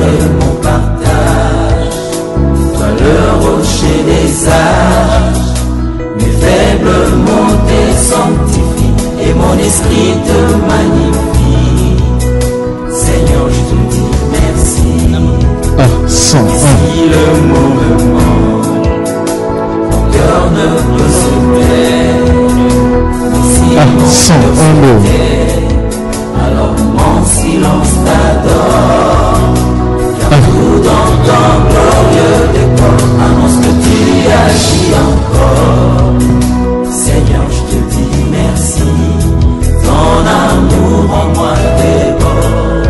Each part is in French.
est mon partage. Toi le rocher des âges, mes faibles mots te sanctifient et mon esprit te magnifie. Seigneur, je te dis merci. Si le mot me manque, mon cœur ne peut se plaire. Si mon cœur se tait, alors mon silence t'adore. Car tout dans ton glorieux décor annonce que tu agis encore. Seigneur, je te dis merci. Ton amour en moi déborde.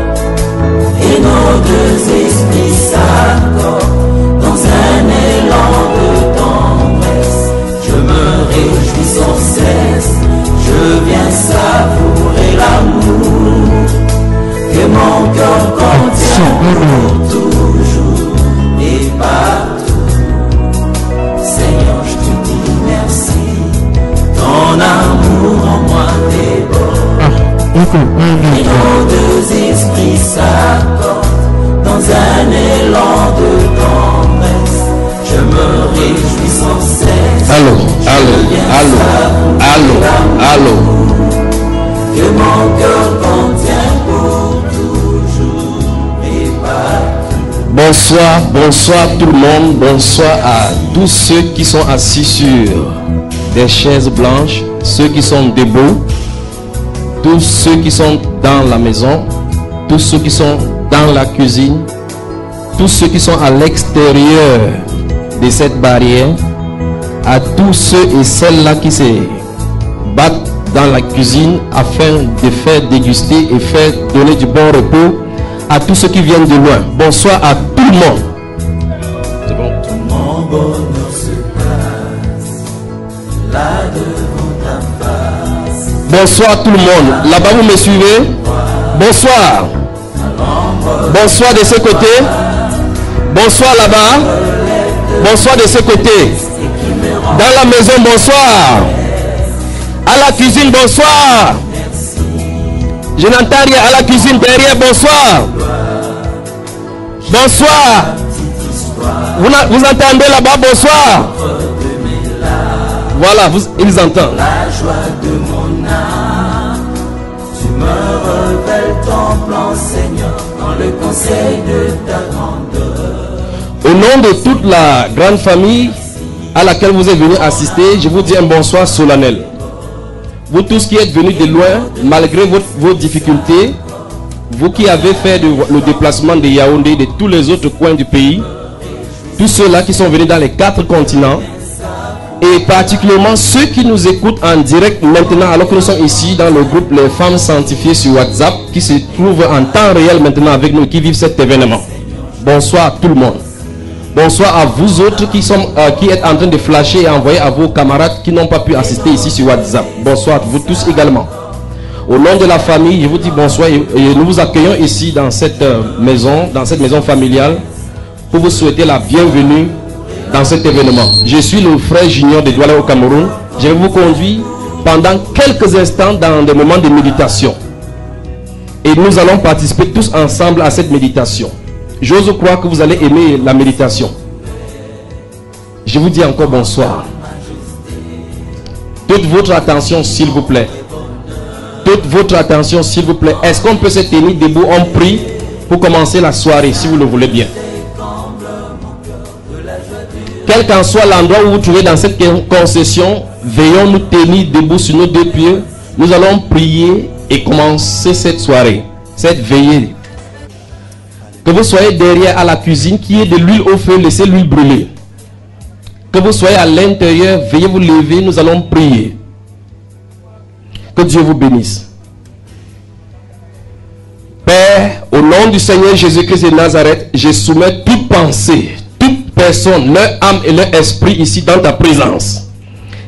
Et nos deux esprits s'accordent dans un élan de tendresse. Je me réjouis sans cesse. Je viens savourer l'amour que mon cœur contient pour toujours et partout. Seigneur, je te dis merci. Ton amour en moi déborde. Et nos deux esprits s'accordent dans un élan de tendresse. Je me réjouis sans cesse. Allô. Que mon cœur contient pour toujours et partout. Bonsoir tout le monde. Bonsoir à tous ceux qui sont assis sur des chaises blanches, ceux qui sont debout, tous ceux qui sont dans la maison, tous ceux qui sont dans la cuisine, tous ceux qui sont à l'extérieur de cette barrière, à tous ceux et celles-là qui se battent dans la cuisine afin de faire déguster et faire donner du bon repos à tous ceux qui viennent de loin. Bonsoir à tout le monde. C'est bon. Mon bonheur se passe là devant ta face. Bonsoir à tout le monde. Là-bas, vous me suivez? Bonsoir. Bonsoir de ce côté. Bonsoir là-bas. Bonsoir de ce côté. Dans la maison, bonsoir. À la cuisine, bonsoir. Je n'entends rien. À la cuisine, derrière, bonsoir. Bonsoir. Vous entendez là-bas, bonsoir. Voilà, ils entendent. La joie de mon âme, tu me révèles ton plan, Seigneur, dans le conseil de ta grandeur. Au nom de toute la grande famille à laquelle vous êtes venus assister, je vous dis un bonsoir solennel. Vous tous qui êtes venus de loin, malgré vos difficultés, vous qui avez fait le déplacement de Yaoundé, de tous les autres coins du pays, tous ceux-là qui sont venus dans les 4 continents, et particulièrement ceux qui nous écoutent en direct maintenant, alors que nous sommes ici dans le groupe Les Femmes Sanctifiées sur WhatsApp, qui se trouvent en temps réel maintenant avec nous, qui vivent cet événement. Bonsoir à tout le monde. Bonsoir à vous autres qui êtes en train de flasher et envoyer à vos camarades qui n'ont pas pu assister ici sur WhatsApp. Bonsoir à vous tous également. Au nom de la famille, je vous dis bonsoir et nous vous accueillons ici dans cette maison familiale pour vous souhaiter la bienvenue dans cet événement. Je suis le frère Junior de Douala au Cameroun. Je vais vous conduire pendant quelques instants dans des moments de méditation. Et nous allons participer tous ensemble à cette méditation. J'ose croire que vous allez aimer la méditation. Je vous dis encore bonsoir. Toute votre attention, s'il vous plaît. Toute votre attention, s'il vous plaît. Est-ce qu'on peut se tenir debout? On prie pour commencer la soirée, si vous le voulez bien. Quel qu'en soit l'endroit où vous trouvez dans cette concession, veillons nous tenir debout sur nos 2 pieds. Nous allons prier et commencer cette soirée, cette veillée. Que vous soyez derrière à la cuisine, qui est de l'huile au feu, laissez l'huile brûler. Que vous soyez à l'intérieur, veuillez vous lever, nous allons prier. Que Dieu vous bénisse. Père, au nom du Seigneur Jésus-Christ de Nazareth, je soumets toute pensée, toute personne, leur âme et leur esprit ici dans ta présence.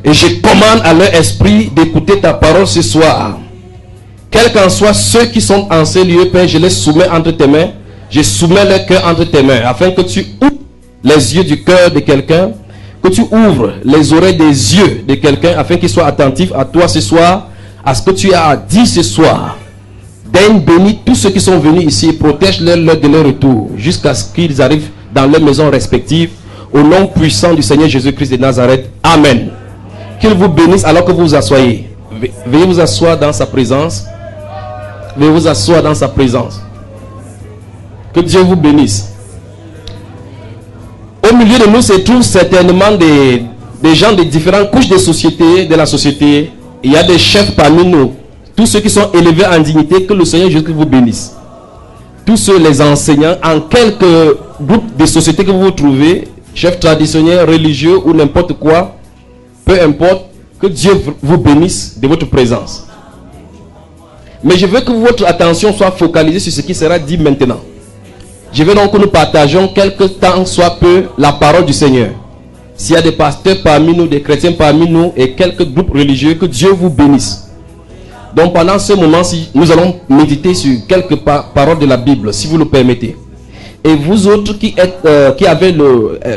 Et je commande à leur esprit d'écouter ta parole ce soir. Quels qu'en soient ceux qui sont en ces lieux, Père, je les soumets entre tes mains. Je soumets leur cœur entre tes mains, afin que tu ouvres les yeux du cœur de quelqu'un, que tu ouvres les oreilles des yeux de quelqu'un, afin qu'il soit attentif à toi ce soir, à ce que tu as à dire ce soir. Daigne bénir tous ceux qui sont venus ici et protège-les lors de leur retour jusqu'à ce qu'ils arrivent dans leurs maisons respectives. Au nom puissant du Seigneur Jésus-Christ de Nazareth. Amen. Qu'il vous bénisse alors que vous vous asseyez. Veuillez vous asseoir dans sa présence. Veuillez vous asseoir dans sa présence. Que Dieu vous bénisse. Au milieu de nous se trouvent certainement des gens de différentes couches de société, de la société. Il y a des chefs parmi nous. Tous ceux qui sont élevés en dignité, que le Seigneur Jésus vous bénisse. Tous ceux, les enseignants, en quelques groupes de société que vous vous trouvez, chefs traditionnels, religieux ou n'importe quoi, peu importe, que Dieu vous bénisse de votre présence. Mais je veux que votre attention soit focalisée sur ce qui sera dit maintenant. Je veux donc que nous partageons quelque temps, soit peu, la parole du Seigneur. S'il y a des pasteurs parmi nous, des chrétiens parmi nous et quelques groupes religieux, que Dieu vous bénisse. Donc pendant ce moment-ci, nous allons méditer sur quelques paroles de la Bible, si vous le permettez. Et vous autres qui avez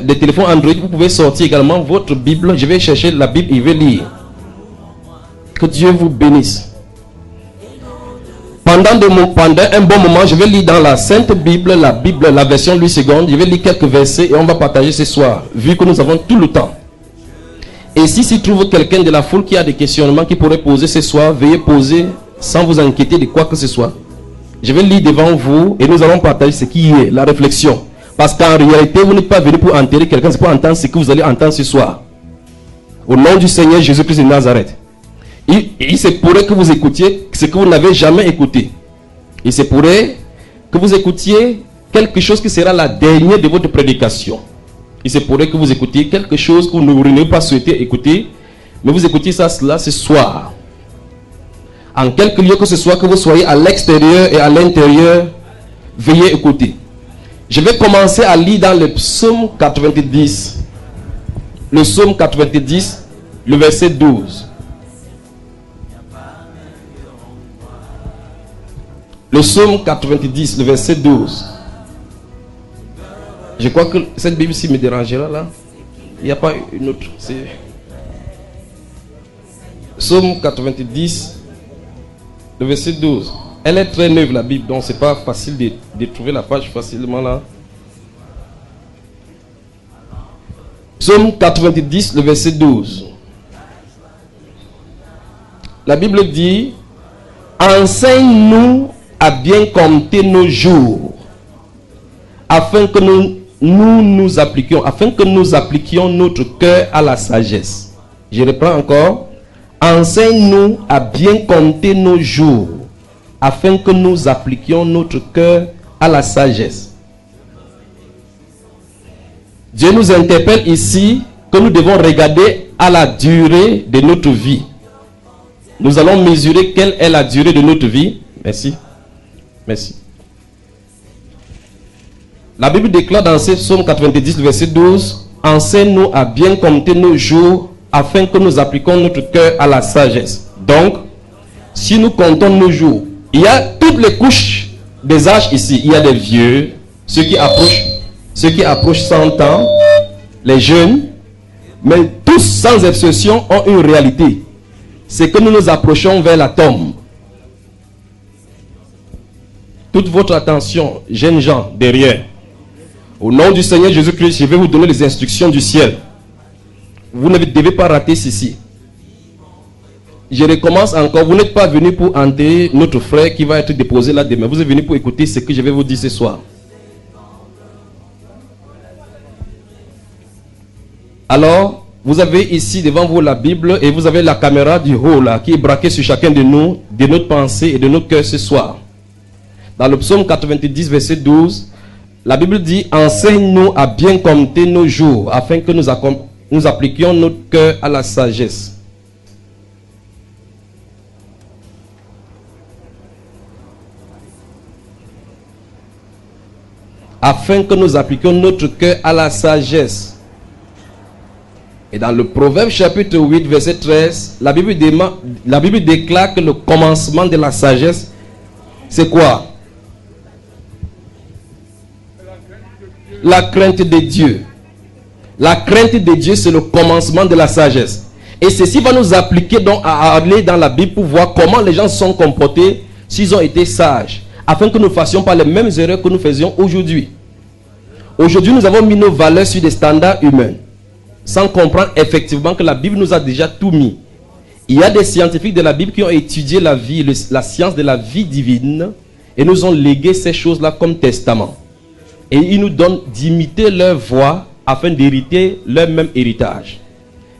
des téléphones Android, vous pouvez sortir également votre Bible. Je vais chercher la Bible et je vais lire. Que Dieu vous bénisse. Pendant un bon moment, je vais lire dans la Sainte Bible, la version Louis II. Je vais lire quelques versets et on va partager ce soir, vu que nous avons tout le temps. Et si s'y trouve quelqu'un de la foule qui a des questionnements qu'il pourrait poser ce soir, veuillez poser sans vous inquiéter de quoi que ce soit. Je vais lire devant vous et nous allons partager ce qui est, la réflexion. Parce qu'en réalité, vous n'êtes pas venu pour enterrer quelqu'un, c'est pour entendre ce que vous allez entendre ce soir. Au nom du Seigneur Jésus-Christ de Nazareth. Il se pourrait que vous écoutiez ce que vous n'avez jamais écouté. Il se pourrait que vous écoutiez quelque chose qui sera la dernière de votre prédication. Il se pourrait que vous écoutiez quelque chose que vous n'auriez pas souhaité écouter, mais vous écoutiez cela ce soir. En quelque lieu que ce soit, que vous soyez à l'extérieur et à l'intérieur, veuillez écouter. Je vais commencer à lire dans le psaume 90. Le psaume 90, le verset 12. Le psaume 90, le verset 12. Je crois que cette Bible-ci me dérangera là. Il n'y a pas une autre. Psaume 90, le verset 12. Elle est très neuve la Bible, donc c'est pas facile de trouver la page facilement là. Psaume 90, le verset 12. La Bible dit: enseigne-nous à bien compter nos jours, afin que nous appliquions notre cœur à la sagesse. Je reprends encore. Enseigne-nous à bien compter nos jours, afin que nous appliquions notre cœur à la sagesse. Dieu nous interpelle ici que nous devons regarder à la durée de notre vie. Nous allons mesurer quelle est la durée de notre vie. Merci. Merci. La Bible déclare dans ce psaume 90, verset 12, enseigne-nous à bien compter nos jours, afin que nous appliquions notre cœur à la sagesse. Donc, si nous comptons nos jours, il y a toutes les couches des âges ici. Il y a des vieux, ceux qui approchent 100 ans, les jeunes, mais tous sans exception ont une réalité. C'est que nous nous approchons vers la tombe. Toute votre attention, jeunes gens, derrière. Au nom du Seigneur Jésus-Christ, je vais vous donner les instructions du ciel. Vous ne devez pas rater ceci. Je recommence encore. Vous n'êtes pas venu pour enterrer notre frère qui va être déposé là demain. Vous êtes venu pour écouter ce que je vais vous dire ce soir. Alors, vous avez ici devant vous la Bible et vous avez la caméra du haut là qui est braquée sur chacun de nous, de notre pensée et de notre cœur ce soir. Dans le psaume 90, verset 12, la Bible dit: enseigne-nous à bien compter nos jours, afin que nous appliquions notre cœur à la sagesse. Afin que nous appliquions notre cœur à la sagesse. Et dans le Proverbe chapitre 8, verset 13, la Bible déclare que le commencement de la sagesse, c'est quoi? La crainte de Dieu. La crainte de Dieu, c'est le commencement de la sagesse. Et ceci va nous appliquer donc à aller dans la Bible pour voir comment les gens se sont comportés s'ils ont été sages, afin que nous ne fassions pas les mêmes erreurs que nous faisions aujourd'hui. Aujourd'hui, nous avons mis nos valeurs sur des standards humains, sans comprendre effectivement que la Bible nous a déjà tout mis. Il y a des scientifiques de la Bible qui ont étudié la vie, la science de la vie divine, et nous ont légué ces choses-là comme testament. Et ils nous donnent d'imiter leur voie afin d'hériter leur même héritage.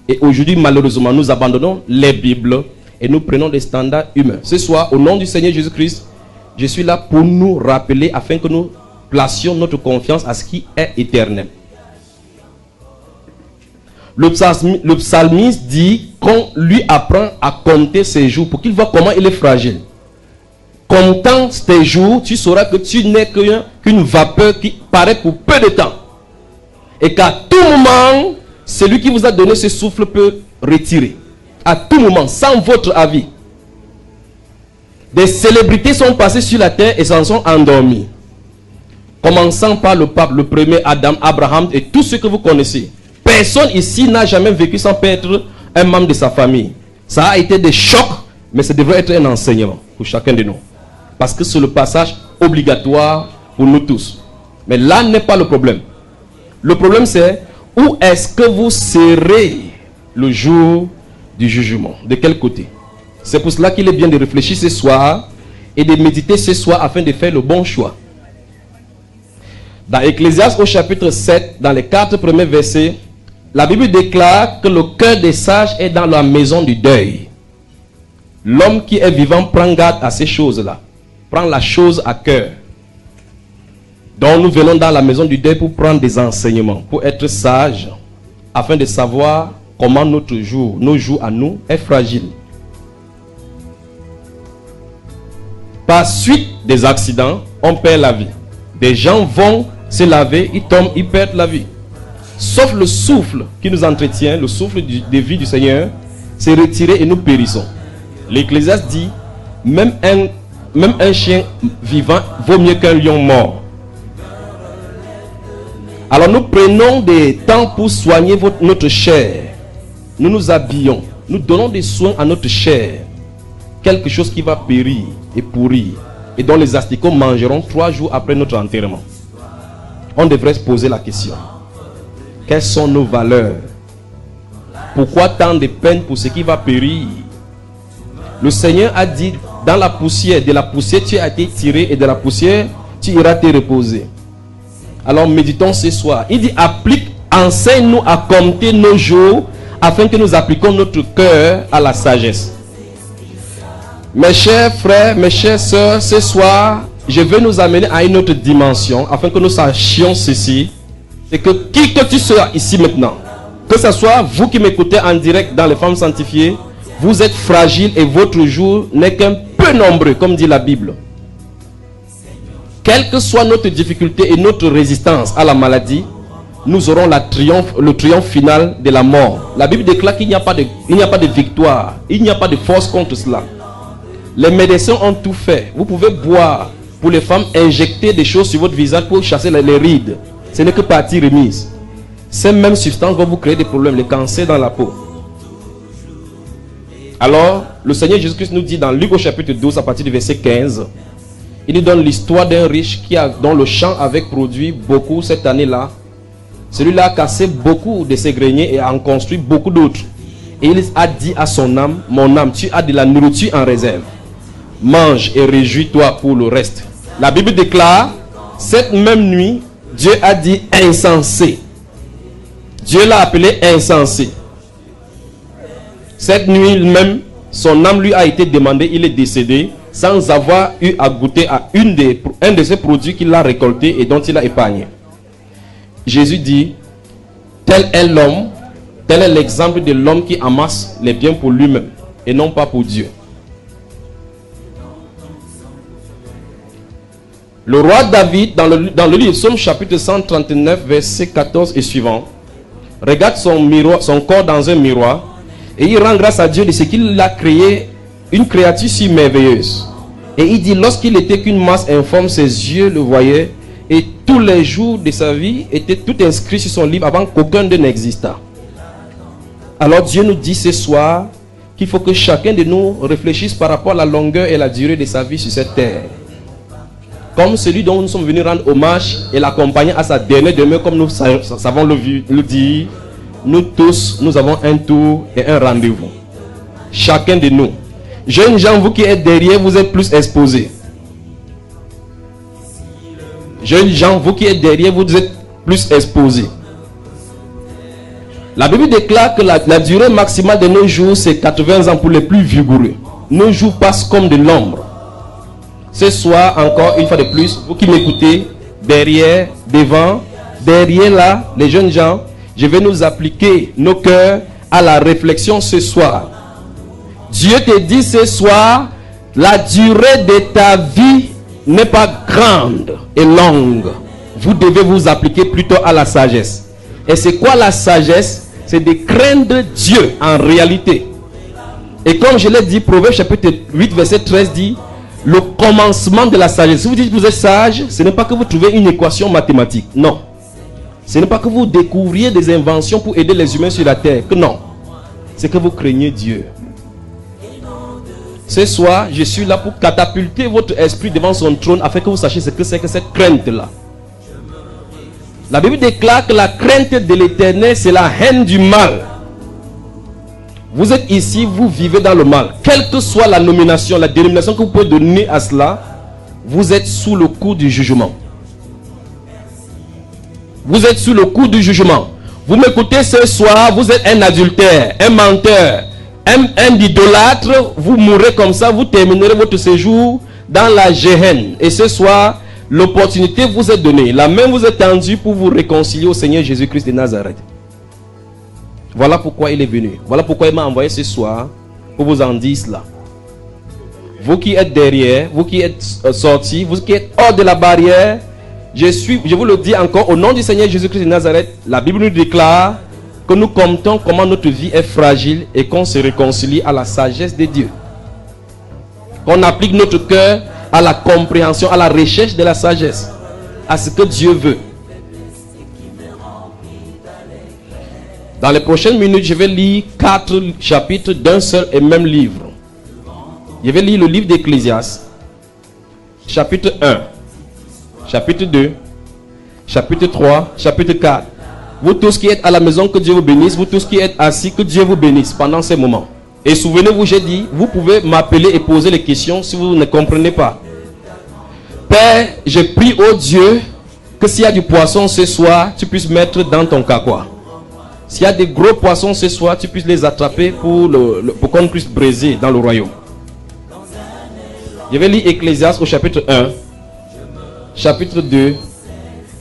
Et aujourd'hui, malheureusement, nous abandonnons les Bibles et nous prenons des standards humains. Ce soir, au nom du Seigneur Jésus-Christ, je suis là pour nous rappeler afin que nous placions notre confiance à ce qui est éternel. Le psalmiste dit qu'on lui apprend à compter ses jours pour qu'il voit comment il est fragile. Comptant tes jours, tu sauras que tu n'es qu'une vapeur qui paraît pour peu de temps. Et qu'à tout moment, celui qui vous a donné ce souffle peut retirer. À tout moment, sans votre avis. Des célébrités sont passées sur la terre et s'en sont endormies. Commençant par le pape, le premier Adam, Abraham et tous ceux que vous connaissez. Personne ici n'a jamais vécu sans perdre un membre de sa famille. Ça a été des chocs, mais ça devrait être un enseignement pour chacun de nous. Parce que c'est le passage obligatoire pour nous tous. Mais là n'est pas le problème. Le problème c'est où est-ce que vous serez le jour du jugement? De quel côté? C'est pour cela qu'il est bien de réfléchir ce soir et de méditer ce soir afin de faire le bon choix. Dans Ecclésiaste au chapitre 7, dans les 4 premiers versets, la Bible déclare que le cœur des sages est dans la maison du deuil. L'homme qui est vivant prend garde à ces choses-là. Prend la chose à cœur. Donc nous venons dans la maison du deuil pour prendre des enseignements, pour être sages, afin de savoir comment notre jour, nos jours à nous, est fragile. Par suite des accidents, on perd la vie. Des gens vont se laver, ils tombent, ils perdent la vie. Sauf le souffle qui nous entretient, le souffle de vie du Seigneur, s'est retiré et nous périssons. L'Ecclésiaste dit, même un chien vivant vaut mieux qu'un lion mort. Alors nous prenons des temps pour soigner notre chair. Nous nous habillons, nous donnons des soins à notre chair. Quelque chose qui va périr et pourrir, et dont les asticots mangeront 3 jours après notre enterrement. On devrait se poser la question. Quelles sont nos valeurs? Pourquoi tant de peine pour ce qui va périr? Le Seigneur a dit, dans la poussière, de la poussière tu as été tiré et de la poussière tu iras te reposer. Alors méditons ce soir. Il dit, enseigne-nous à compter nos jours afin que nous appliquions notre cœur à la sagesse. Mes chers frères, mes chères sœurs, ce soir, je veux nous amener à une autre dimension afin que nous sachions ceci. C'est que qui que tu sois ici maintenant, que ce soit vous qui m'écoutez en direct dans les femmes sanctifiées, vous êtes fragile et votre jour n'est qu'un peu nombreux, comme dit la Bible. Quelle que soit notre difficulté et notre résistance à la maladie, nous aurons le triomphe final de la mort. La Bible déclare qu'il n'y a pas de victoire, il n'y a pas de force contre cela. Les médecins ont tout fait. Vous pouvez boire, pour les femmes, injecter des choses sur votre visage pour chasser les rides. Ce n'est que partie remise. Ces mêmes substances vont vous créer des problèmes, les cancers dans la peau. Alors, le Seigneur Jésus-Christ nous dit dans Luc au chapitre 12, à partir du verset 15, il nous donne l'histoire d'un riche dont le champ avait produit beaucoup cette année-là. Celui-là a cassé beaucoup de ses greniers et a en construit beaucoup d'autres. Et il a dit à son âme, mon âme, tu as de la nourriture en réserve. Mange et réjouis-toi pour le reste. La Bible déclare, cette même nuit, Dieu a dit insensé. Dieu l'a appelé insensé. Cette nuit même, son âme lui a été demandée, il est décédé, sans avoir eu à goûter à un de ces produits qu'il a récolté et dont il a épargné. Jésus dit, tel est l'homme, tel est l'exemple de l'homme qui amasse les biens pour lui-même et non pas pour Dieu. Le roi David, dans le livre de Psaume chapitre 139, verset 14 et suivant, regarde son corps dans un miroir et il rend grâce à Dieu de ce qu'il a créé, une créature si merveilleuse. Et il dit, lorsqu'il était qu'une masse informe, ses yeux le voyaient et tous les jours de sa vie étaient tout inscrits sur son livre avant qu'aucun d'eux n'existât. Alors Dieu nous dit ce soir qu'il faut que chacun de nous réfléchisse par rapport à la longueur et la durée de sa vie sur cette terre. Comme celui dont nous sommes venus rendre hommage et l'accompagner à sa dernière demeure, comme nous savons le dire, nous tous, nous avons un tour et un rendez-vous. Chacun de nous. Jeunes gens, vous qui êtes derrière, vous êtes plus exposés. Jeunes gens, vous qui êtes derrière, vous êtes plus exposés. La Bible déclare que la durée maximale de nos jours, c'est 80 ans pour les plus vigoureux. Nos jours passent comme de l'ombre. Ce soir, encore une fois de plus, vous qui m'écoutez, derrière, devant, derrière là, les jeunes gens, je vais nous appliquer nos cœurs à la réflexion ce soir. Dieu te dit ce soir, la durée de ta vie n'est pas grande et longue. Vous devez vous appliquer plutôt à la sagesse. Et c'est quoi la sagesse? C'est de craindre Dieu en réalité. Et comme je l'ai dit, Proverbe chapitre 8 verset 13 dit, le commencement de la sagesse. Si vous dites que vous êtes sage, ce n'est pas que vous trouvez une équation mathématique. Non. Ce n'est pas que vous découvriez des inventions pour aider les humains sur la terre. Que non. C'est que vous craignez Dieu. Ce soir, je suis là pour catapulter votre esprit devant son trône afin que vous sachiez ce que c'est que cette crainte-là. La Bible déclare que la crainte de l'Éternel, c'est la haine du mal. Vous êtes ici, vous vivez dans le mal. Quelle que soit la nomination, la dénomination que vous pouvez donner à cela, vous êtes sous le coup du jugement. Vous êtes sous le coup du jugement. Vous m'écoutez ce soir, vous êtes un adultère, un menteur, un idolâtre. Vous mourrez comme ça, vous terminerez votre séjour dans la Géhenne. Et ce soir, l'opportunité vous est donnée. La main vous est tendue pour vous réconcilier au Seigneur Jésus-Christ de Nazareth. Voilà pourquoi il est venu. Voilà pourquoi il m'a envoyé ce soir pour vous en dire cela. Vous qui êtes derrière, vous qui êtes sortis, vous qui êtes hors de la barrière, je vous le dis encore, au nom du Seigneur Jésus-Christ de Nazareth, la Bible nous déclare que nous comptons comment notre vie est fragile et qu'on se réconcilie à la sagesse de Dieu. Qu'on applique notre cœur à la compréhension, à la recherche de la sagesse, à ce que Dieu veut. Dans les prochaines minutes, je vais lire 4 chapitres d'un seul et même livre. Je vais lire le livre d'Ecclésiaste, chapitre 1, chapitre 2, chapitre 3, chapitre 4. Vous tous qui êtes à la maison, que Dieu vous bénisse. Vous tous qui êtes assis, que Dieu vous bénisse pendant ces moments. Et souvenez-vous, j'ai dit, vous pouvez m'appeler et poser les questions si vous ne comprenez pas. Père, je prie au Dieu que s'il y a du poisson ce soir, tu puisses mettre dans ton caquois. S'il y a des gros poissons ce soir, tu puisses les attraper pour qu'on puisse briser dans le royaume. Je vais lire Ecclésiaste au chapitre 1, chapitre 2,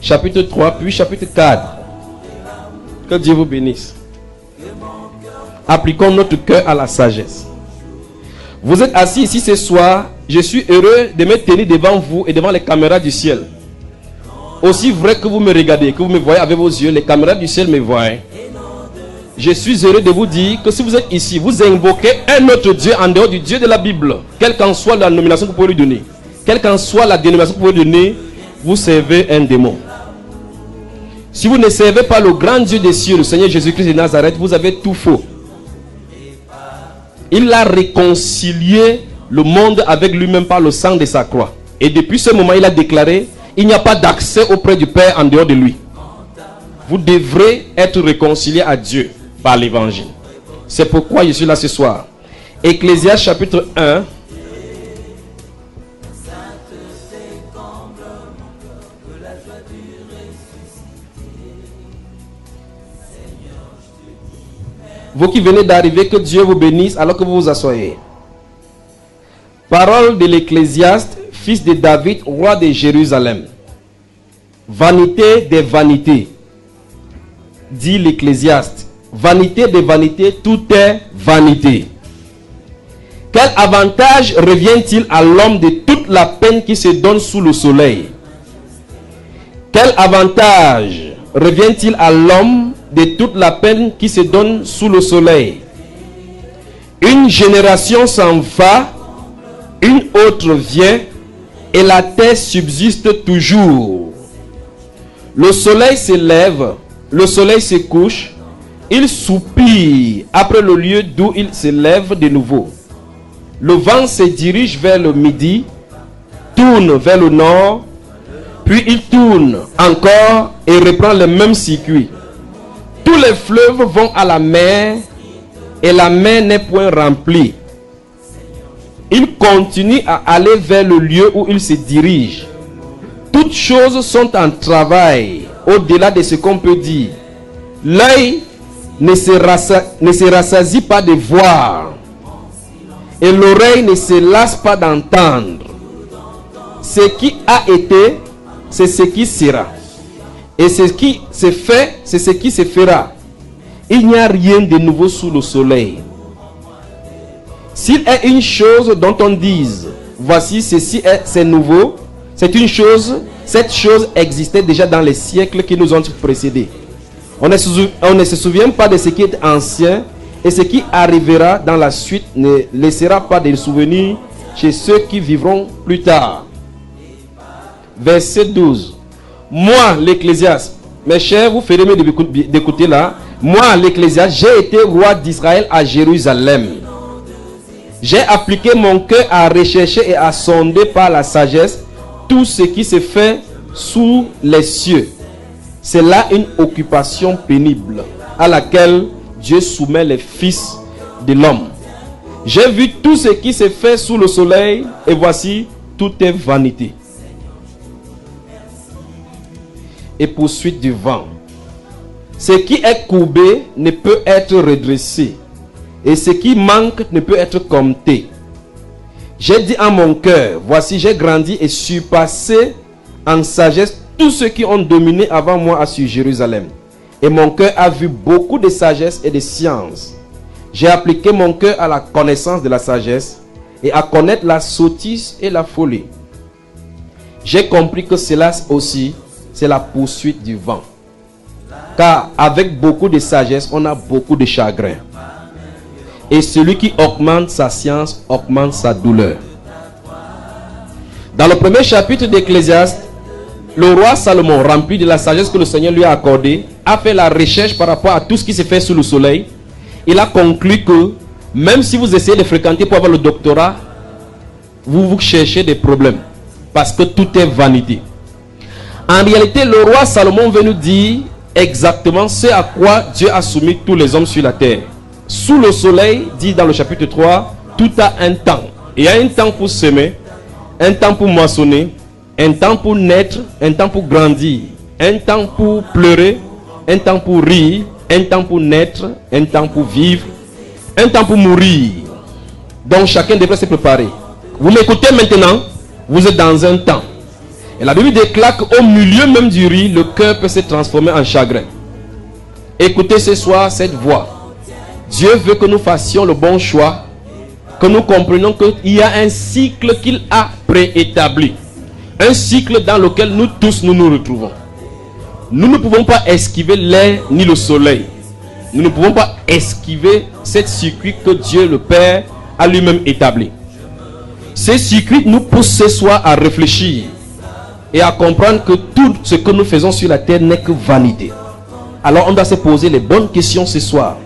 chapitre 3, puis chapitre 4. Que Dieu vous bénisse. Appliquons notre cœur à la sagesse. Vous êtes assis ici ce soir. Je suis heureux de me tenir devant vous et devant les caméras du ciel. Aussi vrai que vous me regardez, que vous me voyez avec vos yeux, les caméras du ciel me voient. Je suis heureux de vous dire que si vous êtes ici, vous invoquez un autre Dieu en dehors du Dieu de la Bible. Quelle qu'en soit la nomination que vous pouvez lui donner, quelle qu'en soit la dénomination que vous pouvez lui donner, vous servez un démon. Si vous ne servez pas le grand Dieu des cieux, le Seigneur Jésus-Christ de Nazareth, vous avez tout faux. Il a réconcilié le monde avec lui-même par le sang de sa croix. Et depuis ce moment, il a déclaré, il n'y a pas d'accès auprès du Père en dehors de lui. Vous devrez être réconcilié à Dieu par l'évangile. C'est pourquoi je suis là ce soir. Ecclésiaste chapitre 1. Vous qui venez d'arriver, que Dieu vous bénisse alors que vous vous asseyez. Parole de l'Ecclésiaste, fils de David, roi de Jérusalem. Vanité des vanités, dit l'Ecclésiaste. Vanité des vanités, tout est vanité. Quel avantage revient-il à l'homme de toute la peine qui se donne sous le soleil? Quel avantage revient-il à l'homme de toute la peine qui se donne sous le soleil? Une génération s'en va, une autre vient, et la terre subsiste toujours. Le soleil se lève, le soleil se couche, Il soupire après le lieu d'où il se lève de nouveau. Le vent se dirige vers le midi, tourne vers le nord, puis il tourne encore et reprend le même circuit. Tous les fleuves vont à la mer et la mer n'est point remplie. Il continue à aller vers le lieu où il se dirige. Toutes choses sont en travail au-delà de ce qu'on peut dire. L'œil ne se rassasie pas de voir et l'oreille ne se lasse pas d'entendre. Ce qui a été, c'est ce qui sera. Et ce qui se fait, c'est ce qui se fera. Il n'y a rien de nouveau sous le soleil. S'il est une chose dont on dise, voici ceci c'est nouveau, c'est une chose, cette chose existait déjà dans les siècles qui nous ont précédés. On ne se souvient pas de ce qui est ancien, et ce qui arrivera dans la suite ne laissera pas de souvenirs chez ceux qui vivront plus tard. Verset 12. Moi, l'Ecclésiaste, mes chers, vous ferez mieux d'écouter là. Moi, l'Ecclésiaste, j'ai été roi d'Israël à Jérusalem. J'ai appliqué mon cœur à rechercher et à sonder par la sagesse tout ce qui se fait sous les cieux. C'est là une occupation pénible à laquelle Dieu soumet les fils de l'homme. J'ai vu tout ce qui se fait sous le soleil et voici, tout est vanité. Et poursuite du vent. Ce qui est courbé ne peut être redressé, et ce qui manque ne peut être compté. J'ai dit en mon cœur, voici j'ai grandi et surpassé en sagesse tous ceux qui ont dominé avant moi sur Jérusalem. Et mon cœur a vu beaucoup de sagesse et de science. J'ai appliqué mon cœur à la connaissance de la sagesse et à connaître la sottise et la folie. J'ai compris que cela aussi, c'est la poursuite du vent. Car avec beaucoup de sagesse, on a beaucoup de chagrin. Et celui qui augmente sa science, augmente sa douleur. Dans le premier chapitre d'Ecclésiaste, le roi Salomon, rempli de la sagesse que le Seigneur lui a accordée, a fait la recherche par rapport à tout ce qui se fait sous le soleil. Il a conclu que même si vous essayez de fréquenter pour avoir le doctorat, vous cherchez des problèmes. Parce que tout est vanité. En réalité, le roi Salomon veut nous dire exactement ce à quoi Dieu a soumis tous les hommes sur la terre. Sous le soleil, dit dans le chapitre 3, tout a un temps. Il y a un temps pour semer, un temps pour moissonner, un temps pour naître, un temps pour grandir, un temps pour pleurer, un temps pour rire, un temps pour naître, un temps pour vivre, un temps pour mourir. Donc chacun devrait se préparer. Vous m'écoutez maintenant, vous êtes dans un temps. Et la Bible déclare qu'au milieu même du rire, le cœur peut se transformer en chagrin. Écoutez ce soir cette voix. Dieu veut que nous fassions le bon choix, que nous comprenions qu'il y a un cycle qu'il a préétabli. Un cycle dans lequel nous tous nous retrouvons. Nous ne pouvons pas esquiver l'air ni le soleil. Nous ne pouvons pas esquiver ce circuit que Dieu le Père a lui-même établi. Ce circuit nous pousse ce soir à réfléchir et à comprendre que tout ce que nous faisons sur la terre n'est que vanité. Alors on doit se poser les bonnes questions ce soir.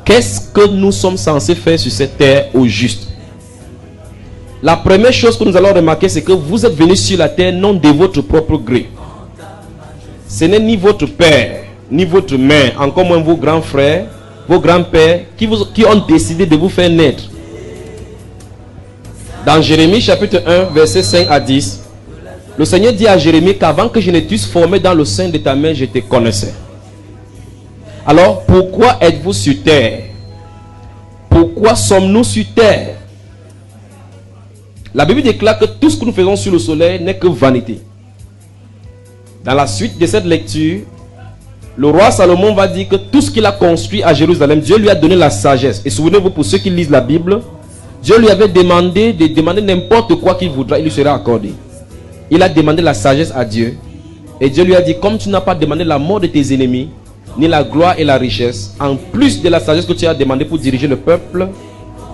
Qu'est-ce que nous sommes censés faire sur cette terre au juste? La première chose que nous allons remarquer, c'est que vous êtes venus sur la terre non de votre propre gré. Ce n'est ni votre père, ni votre mère, encore moins vos grands frères, vos grands-pères, qui ont décidé de vous faire naître. Dans Jérémie chapitre 1, versets 5 à 10, le Seigneur dit à Jérémie qu'avant que je ne t'eusse formé dans le sein de ta mère, je te connaissais. Alors, pourquoi êtes-vous sur terre? Pourquoi sommes-nous sur terre? La Bible déclare que tout ce que nous faisons sur le soleil n'est que vanité. Dans la suite de cette lecture, le roi Salomon va dire que tout ce qu'il a construit à Jérusalem, Dieu lui a donné la sagesse. Et souvenez-vous, pour ceux qui lisent la Bible, Dieu lui avait demandé de demander n'importe quoi qu'il voudra, il lui sera accordé. Il a demandé la sagesse à Dieu. Et Dieu lui a dit, comme tu n'as pas demandé la mort de tes ennemis, ni la gloire et la richesse, en plus de la sagesse que tu as demandé pour diriger le peuple,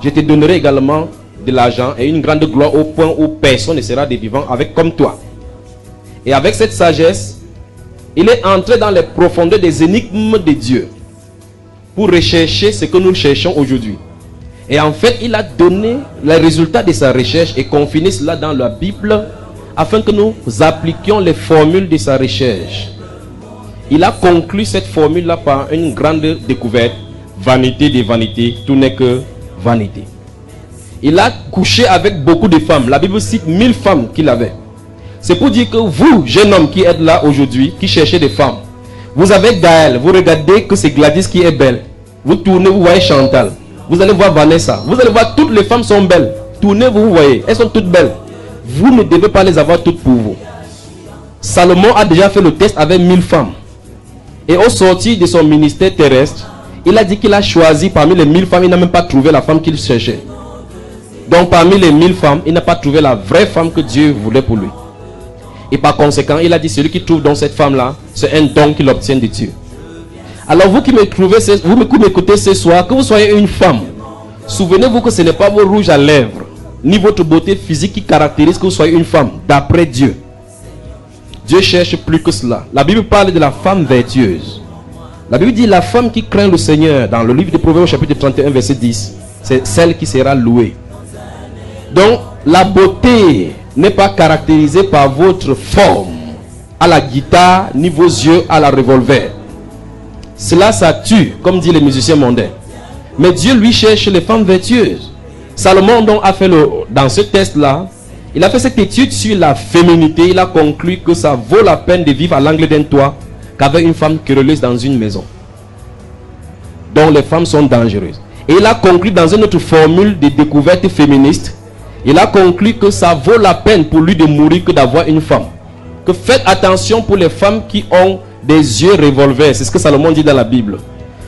je te donnerai également de l'argent et une grande gloire au point où personne ne sera des vivants avec comme toi. Et avec cette sagesse, il est entré dans les profondeurs des énigmes de Dieu. pour rechercher ce que nous cherchons aujourd'hui. Et en fait, il a donné les résultats de sa recherche et confiné cela dans la Bible afin que nous appliquions les formules de sa recherche. Il a conclu cette formule-là par une grande découverte. Vanité des vanités, tout n'est que vanité. Il a couché avec beaucoup de femmes. La Bible cite 1000 femmes qu'il avait. C'est pour dire que vous, jeune homme qui êtes là aujourd'hui, qui cherchez des femmes, vous avez Gaël, vous regardez que c'est Gladys qui est belle. Vous tournez, vous voyez Chantal. Vous allez voir Vanessa. Vous allez voir toutes les femmes sont belles. Tournez, vous voyez, elles sont toutes belles. Vous ne devez pas les avoir toutes pour vous. Salomon a déjà fait le test avec 1000 femmes. Et au sortir de son ministère terrestre, il a dit qu'il a choisi parmi les 1000 femmes, il n'a même pas trouvé la femme qu'il cherchait. Donc parmi les 1000 femmes, il n'a pas trouvé la vraie femme que Dieu voulait pour lui. Et par conséquent, il a dit, celui qui trouve dans cette femme-là, c'est un don qu'il obtient de Dieu. Alors vous qui m'écoutez ce soir, que vous soyez une femme, souvenez-vous que ce n'est pas vos rouges à lèvres, ni votre beauté physique qui caractérise que vous soyez une femme, d'après Dieu. Dieu cherche plus que cela. La Bible parle de la femme vertueuse. La Bible dit la femme qui craint le Seigneur, dans le livre de Proverbes chapitre 31 verset 10, c'est celle qui sera louée. Donc la beauté n'est pas caractérisée par votre forme à la guitare, ni vos yeux à la revolver. Cela, ça tue, comme disent les musiciens mondains. Mais Dieu, lui, cherche les femmes vertueuses. Salomon, donc, a fait dans ce test-là, il a fait cette étude sur la féminité. Il a conclu que ça vaut la peine de vivre à l'angle d'un toit qu'avec une femme querelleuse dans une maison. Donc, les femmes sont dangereuses. Et il a conclu dans une autre formule de découverte féministe, il a conclu que ça vaut la peine pour lui de mourir que d'avoir une femme. Que faites attention pour les femmes qui ont des yeux revolver. C'est ce que Salomon dit dans la Bible.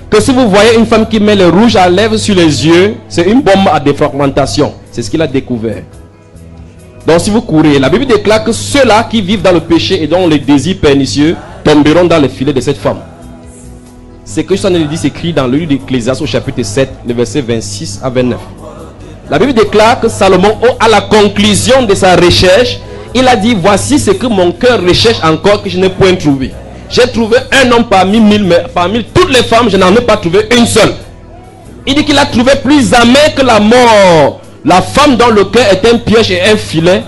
Que si vous voyez une femme qui met le rouge à lèvres sur les yeux, c'est une bombe à défragmentation. C'est ce qu'il a découvert. Donc si vous courez, la Bible déclare que ceux-là qui vivent dans le péché et dont les désirs pernicieux tomberont dans les filets de cette femme. C'est que ça nous dit, c'est écrit dans le livre d'Ecclésiaste au chapitre 7, le verset 26 à 29. La Bible déclare que Salomon, à la conclusion de sa recherche, il a dit, voici ce que mon cœur recherche encore que je n'ai point trouvé. J'ai trouvé un homme parmi 1000, mais parmi toutes les femmes, je n'en ai pas trouvé une seule. Il dit qu'il a trouvé plus amer que la mort. La femme dont le cœur est un piège et un filet,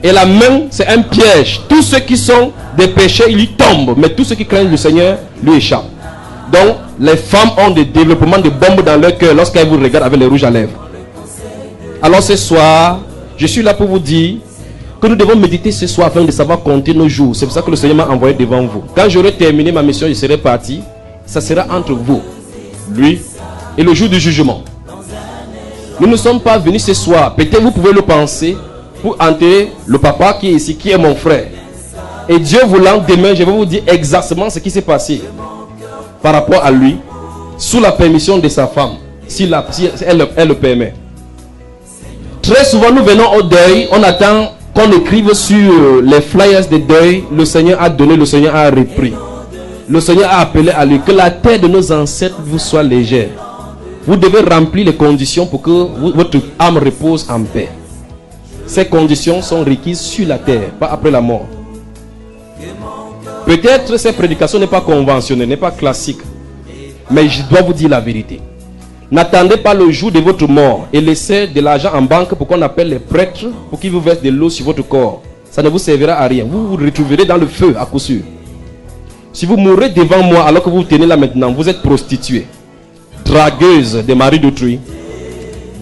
et la main c'est un piège. Tous ceux qui sont des péchés, ils lui tombent, mais tous ceux qui craignent le Seigneur lui échappent. Donc les femmes ont des développements de bombes dans leur cœur lorsqu'elles vous regardent avec les rouges à lèvres. Alors ce soir, je suis là pour vous dire que nous devons méditer ce soir afin de savoir compter nos jours. C'est pour ça que le Seigneur m'a envoyé devant vous. Quand j'aurai terminé ma mission, je serai parti. Ça sera entre vous, lui, et le jour du jugement. Nous ne sommes pas venus ce soir. Peut-être vous pouvez le penser pour enterrer le papa qui est ici, qui est mon frère. Et Dieu voulant, demain, je vais vous dire exactement ce qui s'est passé par rapport à lui, sous la permission de sa femme, si elle le permet. Très souvent, nous venons au deuil, on attend qu'on écrive sur les flyers de deuil, le Seigneur a donné, le Seigneur a repris. Le Seigneur a appelé à lui que la terre de nos ancêtres vous soit légère. Vous devez remplir les conditions pour que votre âme repose en paix. Ces conditions sont requises sur la terre, pas après la mort. Peut-être cette prédication n'est pas conventionnelle, n'est pas classique. Mais je dois vous dire la vérité. N'attendez pas le jour de votre mort et laissez de l'argent en banque pour qu'on appelle les prêtres pour qu'ils vous versent de l'eau sur votre corps. Ça ne vous servira à rien. Vous vous retrouverez dans le feu à coup sûr. Si vous mourrez devant moi alors que vous vous tenez là maintenant, vous êtes prostituée, dragueuse des maris d'autrui,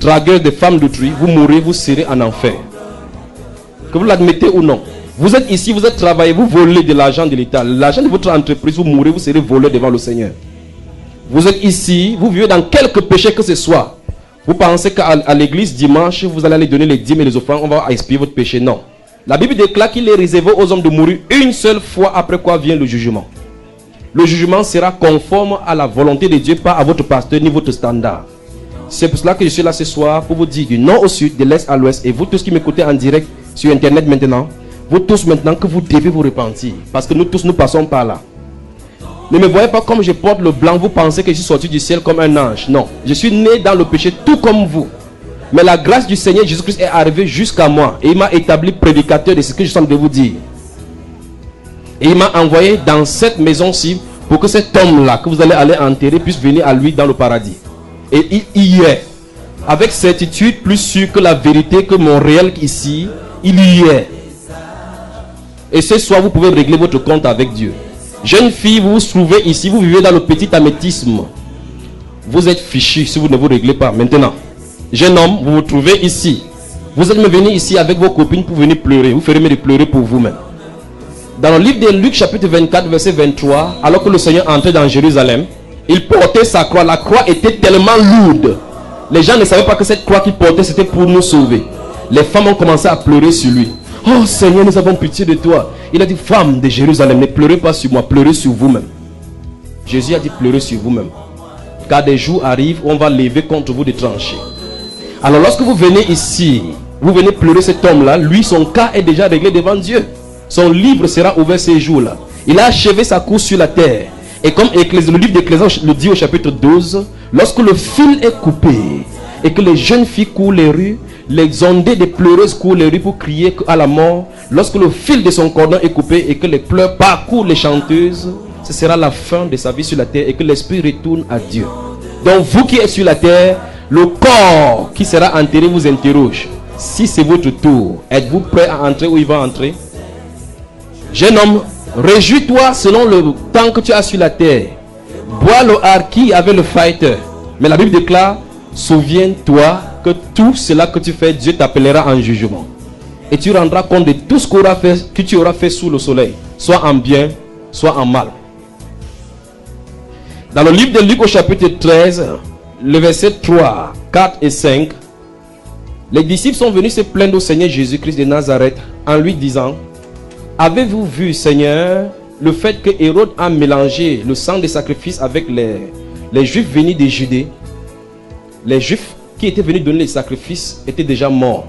dragueuse des femmes d'autrui, vous mourrez, vous serez en enfer. Que vous l'admettez ou non. Vous êtes ici, vous êtes travaillé, vous volez de l'argent de l'État. L'argent de votre entreprise, vous mourrez, vous serez volé devant le Seigneur. Vous êtes ici, vous vivez dans quelque péché que ce soit. Vous pensez qu'à l'église dimanche, vous allez aller donner les dîmes et les offrandes, on va expier votre péché. Non. La Bible déclare qu'il est réservé aux hommes de mourir une seule fois, après quoi vient le jugement. Le jugement sera conforme à la volonté de Dieu, pas à votre pasteur ni votre standard. C'est pour cela que je suis là ce soir pour vous dire du nord au sud, de l'est à l'ouest, et vous tous qui m'écoutez en direct sur internet maintenant, vous tous maintenant que vous devez vous repentir, parce que nous tous nous passons par là. Ne me voyez pas comme je porte le blanc, vous pensez que je suis sorti du ciel comme un ange. Non, je suis né dans le péché tout comme vous. Mais la grâce du Seigneur Jésus-Christ est arrivée jusqu'à moi, et il m'a établi prédicateur de ce que je suis en train de vous dire. Et il m'a envoyé dans cette maison-ci pour que cet homme-là que vous allez aller enterrer puisse venir à lui dans le paradis. Et il y est. Avec certitude, plus sûr que la vérité, que mon réel ici, il y est. Et ce soir, vous pouvez régler votre compte avec Dieu. Jeune fille, vous vous trouvez ici, vous vivez dans le petit améthysme. Vous êtes fichu si vous ne vous réglez pas. Maintenant, jeune homme, vous vous trouvez ici. Vous êtes venu ici avec vos copines pour venir pleurer. Vous ferez mieux de pleurer pour vous-même. Dans le livre de Luc, chapitre 24, verset 23, alors que le Seigneur entrait dans Jérusalem, il portait sa croix. La croix était tellement lourde. Les gens ne savaient pas que cette croix qu'il portait, c'était pour nous sauver. Les femmes ont commencé à pleurer sur lui. Oh Seigneur, nous avons pitié de toi. Il a dit, femme de Jérusalem, ne pleurez pas sur moi, pleurez sur vous-même. Jésus a dit, pleurez sur vous-même. Car des jours arrivent où on va lever contre vous des tranchées. Alors lorsque vous venez ici, vous venez pleurer cet homme-là, lui, son cas est déjà réglé devant Dieu. Son livre sera ouvert ces jours-là. Il a achevé sa course sur la terre. Et comme le livre d'Ecclésiaste le dit au chapitre 12, lorsque le fil est coupé et que les jeunes filles courent les rues, les ondées des pleureuses courent les rues pour crier à la mort, lorsque le fil de son cordon est coupé et que les pleurs parcourent les chanteuses, ce sera la fin de sa vie sur la terre et que l'esprit retourne à Dieu. Donc vous qui êtes sur la terre, le corps qui sera enterré vous interroge. Si c'est votre tour, êtes-vous prêt à entrer où il va entrer? Jeune homme, réjouis-toi selon le temps que tu as sur la terre. Bois le harki avec le fighter. Mais la Bible déclare, souviens-toi que tout cela que tu fais, Dieu t'appellera en jugement. Et tu rendras compte de tout ce que tu auras fait sous le soleil, soit en bien, soit en mal. Dans le livre de Luc au chapitre 13, le verset 3, 4 et 5, les disciples sont venus se plaindre au Seigneur Jésus-Christ de Nazareth en lui disant, avez-vous vu, Seigneur, le fait que Hérode a mélangé le sang des sacrifices avec les Juifs venus de Judée? Les Juifs qui étaient venus donner les sacrifices étaient déjà morts.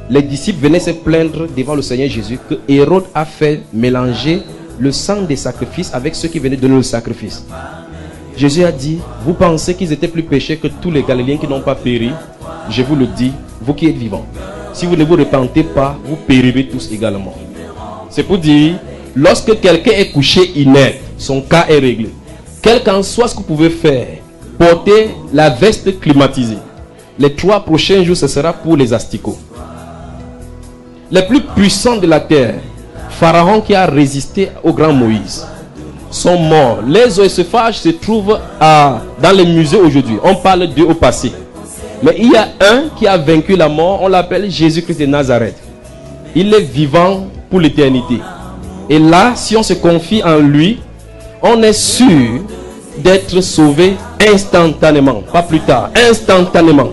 Les disciples venaient se plaindre devant le Seigneur Jésus que Hérode a fait mélanger le sang des sacrifices avec ceux qui venaient donner le sacrifice. Jésus a dit, vous pensez qu'ils étaient plus péchés que tous les Galiléens qui n'ont pas péri? Je vous le dis, vous qui êtes vivants, si vous ne vous repentez pas, vous périrez tous également. C'est pour dire, lorsque quelqu'un est couché inerte, son cas est réglé. Quel qu'en soit ce que vous pouvez faire, portez la veste climatisée. Les 3 prochains jours, ce sera pour les asticots. Les plus puissants de la terre, Pharaon qui a résisté au grand Moïse, sont morts. Les oesophages se trouvent dans les musées aujourd'hui. On parle d'eux au passé. Mais il y a un qui a vaincu la mort, on l'appelle Jésus-Christ de Nazareth. Il est vivant pour l'éternité. Et là, si on se confie en lui, on est sûr d'être sauvé instantanément, pas plus tard, instantanément.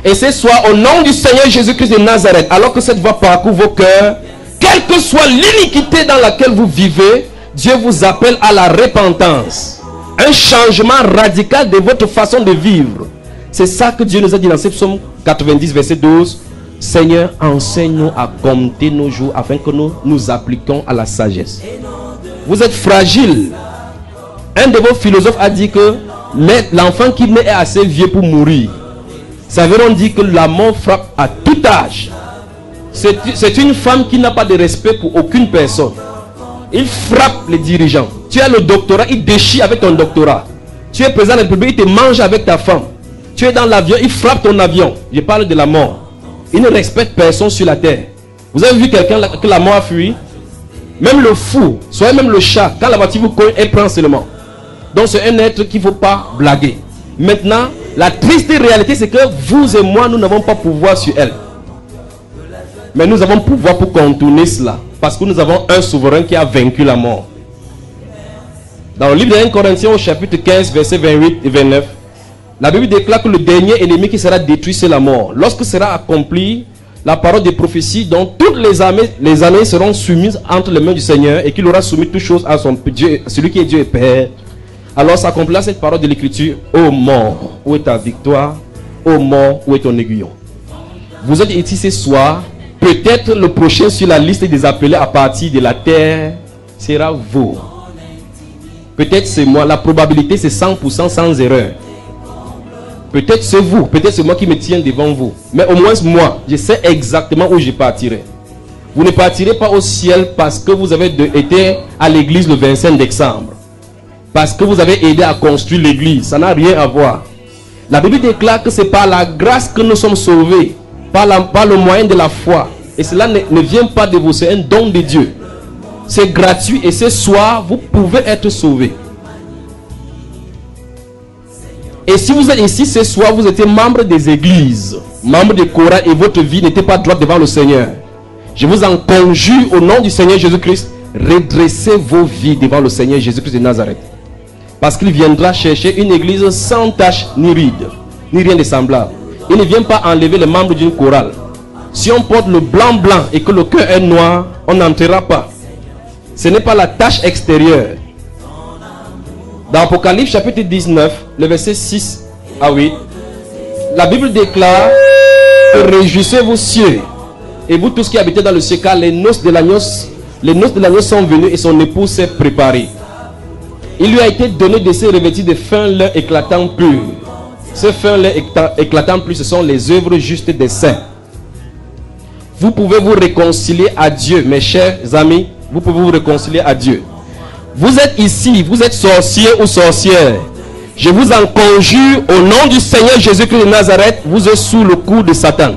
Et ce soir, au nom du Seigneur Jésus-Christ de Nazareth, alors que cette voix parcourt vos cœurs, quelle que soit l'iniquité dans laquelle vous vivez, Dieu vous appelle à la repentance. Un changement radical de votre façon de vivre. C'est ça que Dieu nous a dit dans ce psaume 90, verset 12. Seigneur, enseigne-nous à compter nos jours afin que nous nous appliquions à la sagesse. Vous êtes fragile. Un de vos philosophes a dit que l'enfant qui naît est assez vieux pour mourir. Ça veut dire que la mort frappe à tout âge. C'est une femme qui n'a pas de respect pour aucune personne. Il frappe les dirigeants. Tu as le doctorat, il déchire avec ton doctorat. Tu es président de la République, il te mange avec ta femme. Tu es dans l'avion, il frappe ton avion. Je parle de la mort. Il ne respecte personne sur la terre. Vous avez vu quelqu'un que la mort a fui? Même le fou, soit même le chat, quand la voiture vous cogne, elle prend seulement. Donc c'est un être qu'il ne faut pas blaguer. Maintenant, la triste réalité, c'est que vous et moi, nous n'avons pas pouvoir sur elle. Mais nous avons pouvoir pour contourner cela. Parce que nous avons un souverain qui a vaincu la mort. Dans le livre de 1 Corinthiens au chapitre 15, versets 28 et 29, la Bible déclare que le dernier ennemi qui sera détruit, c'est la mort. Lorsque sera accomplie la parole des prophéties, dont toutes les années seront soumises entre les mains du Seigneur et qu'il aura soumis toutes choses à son Dieu, celui qui est Dieu et Père. Alors s'accomplira cette parole de l'écriture. Ô mort, où est ta victoire? Ô mort, où est ton aiguillon? Vous êtes ici ce soir. Peut-être le prochain sur la liste des appelés à partir de la terre sera vous. Peut-être c'est moi. La probabilité c'est 100% sans erreur. Peut-être c'est vous. Peut-être c'est moi qui me tiens devant vous. Mais au moins moi, je sais exactement où je partirai. Vous ne partirez pas au ciel parce que vous avez été à l'église le 25 décembre. parce que vous avez aidé à construire l'église. Ça n'a rien à voir. La Bible déclare que c'est par la grâce que nous sommes sauvés, par le moyen de la foi. Et cela ne vient pas de vous, c'est un don de Dieu. C'est gratuit et ce soir, vous pouvez être sauvés. Et si vous êtes ici ce soir, vous étiez membre des églises, membre des chorales et votre vie n'était pas droite devant le Seigneur. Je vous en conjure au nom du Seigneur Jésus-Christ, redressez vos vies devant le Seigneur Jésus-Christ de Nazareth. Parce qu'il viendra chercher une église sans tache ni ride, ni rien de semblable. Il ne vient pas enlever les membres d'une chorale. Si on porte le blanc et que le cœur est noir, on n'entrera pas. Ce n'est pas la tache extérieure. Dans Apocalypse chapitre 19, le verset 6 à 8, la Bible déclare: réjouissez-vous cieux, et vous tous qui habitez dans le ciel, car les noces de l'agneau sont venues et son épouse s'est préparée. Il lui a été donné de se revêtir de fin lin éclatant pur. Ce fin lin éclatant pur, ce sont les œuvres justes des saints. Vous pouvez vous réconcilier à Dieu, mes chers amis. Vous pouvez vous réconcilier à Dieu. Vous êtes ici, vous êtes sorcier ou sorcière. Je vous en conjure au nom du Seigneur Jésus-Christ de Nazareth, vous êtes sous le coup de Satan.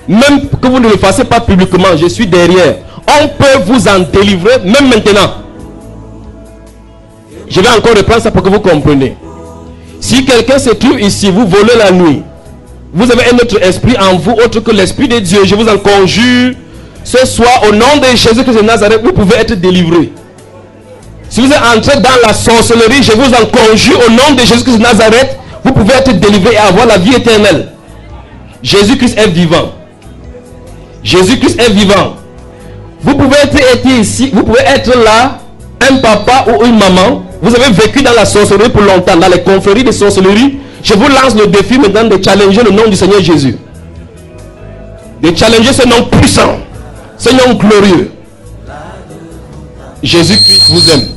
Même que vous ne le fassiez pas publiquement, je suis derrière. On peut vous en délivrer, même maintenant. Je vais encore reprendre ça pour que vous compreniez. Si quelqu'un se trouve ici, vous volez la nuit, vous avez un autre esprit en vous, autre que l'esprit de Dieu, je vous en conjure, ce soir, au nom de Jésus-Christ de Nazareth, vous pouvez être délivré. Si vous êtes entré dans la sorcellerie, je vous en conjure, au nom de Jésus-Christ de Nazareth, vous pouvez être délivré et avoir la vie éternelle. Jésus-Christ est vivant. Jésus-Christ est vivant. Vous pouvez être ici, vous pouvez être là, un papa ou une maman. Vous avez vécu dans la sorcellerie pour longtemps, dans les confréries de sorcellerie. Je vous lance le défi maintenant de challenger le nom du Seigneur Jésus. De challenger ce nom puissant, ce nom glorieux. Jésus-Christ vous aime.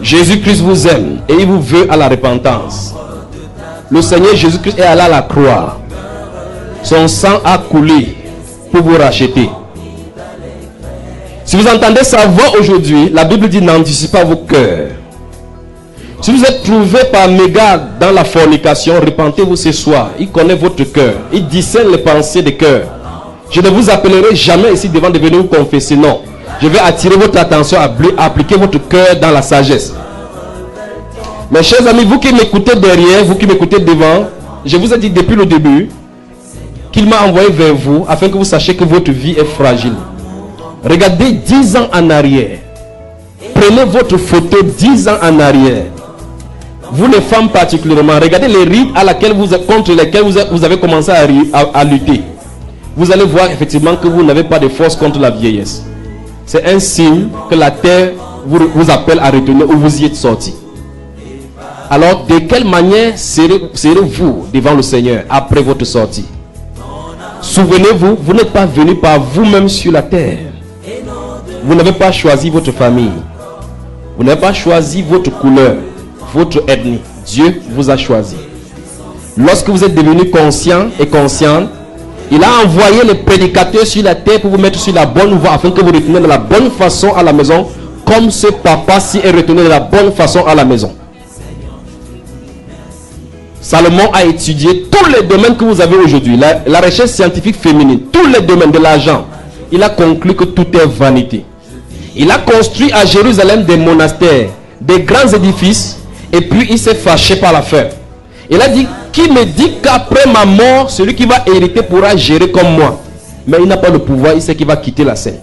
Jésus-Christ vous aime et il vous veut à la repentance. Le Seigneur Jésus-Christ est allé à la croix. Son sang a coulé pour vous racheter. Si vous entendez sa voix aujourd'hui, la Bible dit: n'anticipez pas vos cœurs. Si vous êtes trouvé par Mégare dans la fornication, repentez-vous ce soir. Il connaît votre cœur. Il discerne les pensées des cœurs. Je ne vous appellerai jamais ici devant de venir vous confesser. Non. Je vais attirer votre attention à appliquer votre cœur dans la sagesse. Mes chers amis, vous qui m'écoutez derrière, vous qui m'écoutez devant, je vous ai dit depuis le début qu'il m'a envoyé vers vous afin que vous sachiez que votre vie est fragile. Regardez 10 ans en arrière. Prenez votre photo 10 ans en arrière. Vous les femmes particulièrement, regardez les rides contre lesquelles vous avez commencé à lutter. Vous allez voir effectivement que vous n'avez pas de force contre la vieillesse. C'est un signe que la terre vous appelle à retourner où vous y êtes sorti. Alors, de quelle manière serez-vous devant le Seigneur après votre sortie? Souvenez-vous, vous n'êtes pas venu par vous-même sur la terre. Vous n'avez pas choisi votre famille. Vous n'avez pas choisi votre couleur, votre ethnie. Dieu vous a choisi. Lorsque vous êtes devenu conscient et consciente, il a envoyé les prédicateurs sur la terre pour vous mettre sur la bonne voie afin que vous retourniez de la bonne façon à la maison, comme ce papa-ci est retourné de la bonne façon à la maison. Salomon a étudié tous les domaines que vous avez aujourd'hui, la recherche scientifique féminine, tous les domaines de l'argent. Il a conclu que tout est vanité. Il a construit à Jérusalem des monastères, des grands édifices, et puis il s'est fâché par l'affaire. Il a dit: qui me dit qu'après ma mort, celui qui va hériter pourra gérer comme moi? Mais il n'a pas le pouvoir, il sait qu'il va quitter la scène.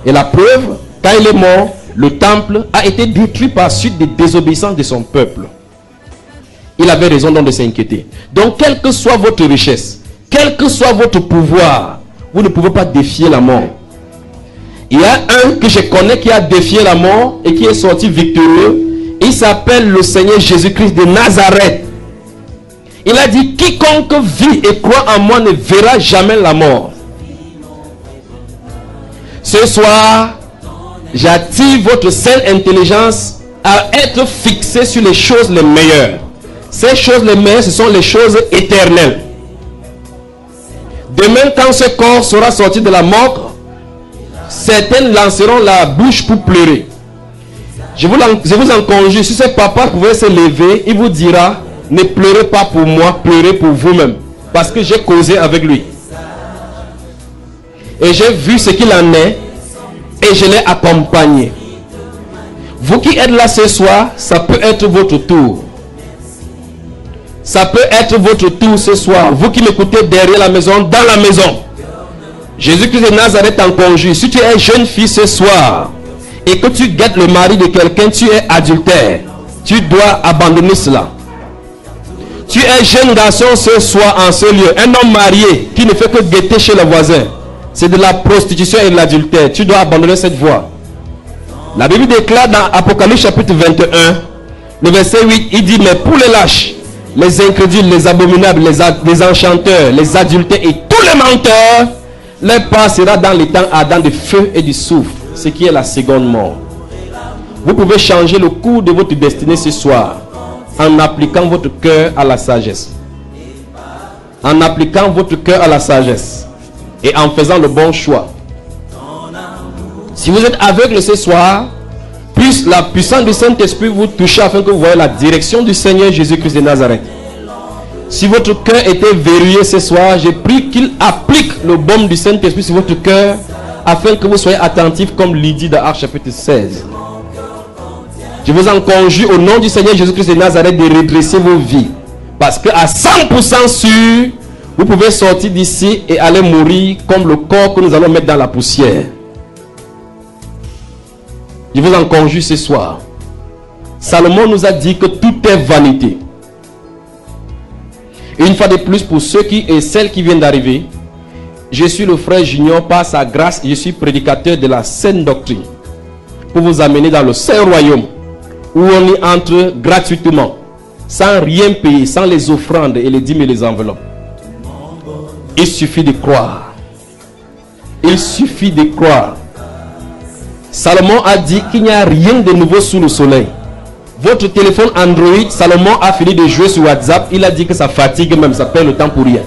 Et la preuve, quand il est mort, le temple a été détruit par suite des désobéissances de son peuple. Il avait raison donc de s'inquiéter. Donc, quelle que soit votre richesse, quel que soit votre pouvoir, vous ne pouvez pas défier la mort. Il y a un que je connais qui a défié la mort et qui est sorti victorieux. Il s'appelle le Seigneur Jésus-Christ de Nazareth. Il a dit: quiconque vit et croit en moi ne verra jamais la mort. Ce soir, j'attire votre saine intelligence à être fixé sur les choses les meilleures. Ces choses les meilleures, ce sont les choses éternelles. Demain, quand ce corps sera sorti de la mort, certaines lanceront la bouche pour pleurer. Je vous en conjure, si ce papa pouvait se lever, il vous dira, ne pleurez pas pour moi, pleurez pour vous-même. Parce que j'ai causé avec lui. Et j'ai vu ce qu'il en est. Et je l'ai accompagné. Vous qui êtes là ce soir, ça peut être votre tour. Ça peut être votre tour ce soir. Vous qui m'écoutez derrière la maison, dans la maison. Jésus-Christ de Nazareth en conjure. Si tu es jeune fille ce soir, et que tu guettes le mari de quelqu'un, tu es adultère. Tu dois abandonner cela. Tu es jeune garçon ce soir en ce lieu. Un homme marié qui ne fait que guetter chez le voisin. C'est de la prostitution et de l'adultère. Tu dois abandonner cette voie. La Bible déclare dans Apocalypse chapitre 21, le verset 8, il dit, mais pour les lâches, les incrédules, les abominables, les enchanteurs, les adultères et tous les menteurs, leur part sera dans les temps ardents de feu et du soufre, ce qui est la seconde mort. Vous pouvez changer le cours de votre destinée ce soir en appliquant votre cœur à la sagesse. En appliquant votre cœur à la sagesse et en faisant le bon choix. Si vous êtes aveugle ce soir, puisse la puissance du Saint-Esprit vous toucher afin que vous voyez la direction du Seigneur Jésus-Christ de Nazareth. Si votre cœur était verrouillé ce soir, je prie qu'il applique le baume du Saint-Esprit sur votre cœur afin que vous soyez attentifs comme Lydie dans Actes chapitre 16. Je vous en conjure au nom du Seigneur Jésus-Christ de Nazareth de redresser vos vies. Parce que à 100% sûr, vous pouvez sortir d'ici et aller mourir comme le corps que nous allons mettre dans la poussière. Je vous en conjure ce soir. Salomon nous a dit que tout est vanité. Et une fois de plus, pour ceux qui et celles qui viennent d'arriver, je suis le frère Junior, par sa grâce, je suis prédicateur de la saine doctrine. Pour vous amener dans le saint royaume, où on y entre gratuitement, sans rien payer, sans les offrandes et les dîmes et les enveloppes. Il suffit de croire. Il suffit de croire. Salomon a dit qu'il n'y a rien de nouveau sous le soleil. Votre téléphone Android, Salomon a fini de jouer sur WhatsApp. Il a dit que ça fatigue même, ça perd le temps pour rien.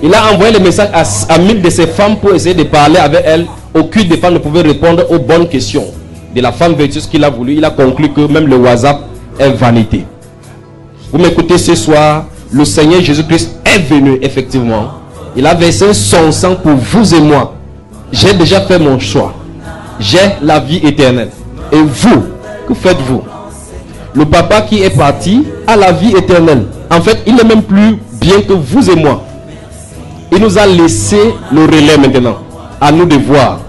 Il a envoyé le message à 1000 de ses femmes pour essayer de parler avec elles. Aucune des femmes ne pouvait répondre aux bonnes questions de la femme vertueuse qu'il a voulu. Il a conclu que même le WhatsApp est vanité. Vous m'écoutez ce soir, le Seigneur Jésus-Christ est venu effectivement. Il a versé son sang pour vous et moi. J'ai déjà fait mon choix. J'ai la vie éternelle. Et vous, que faites-vous? Le papa qui est parti a la vie éternelle. En fait, il n'est même plus bien que vous et moi. Il nous a laissé le relais maintenant. À nous de voir.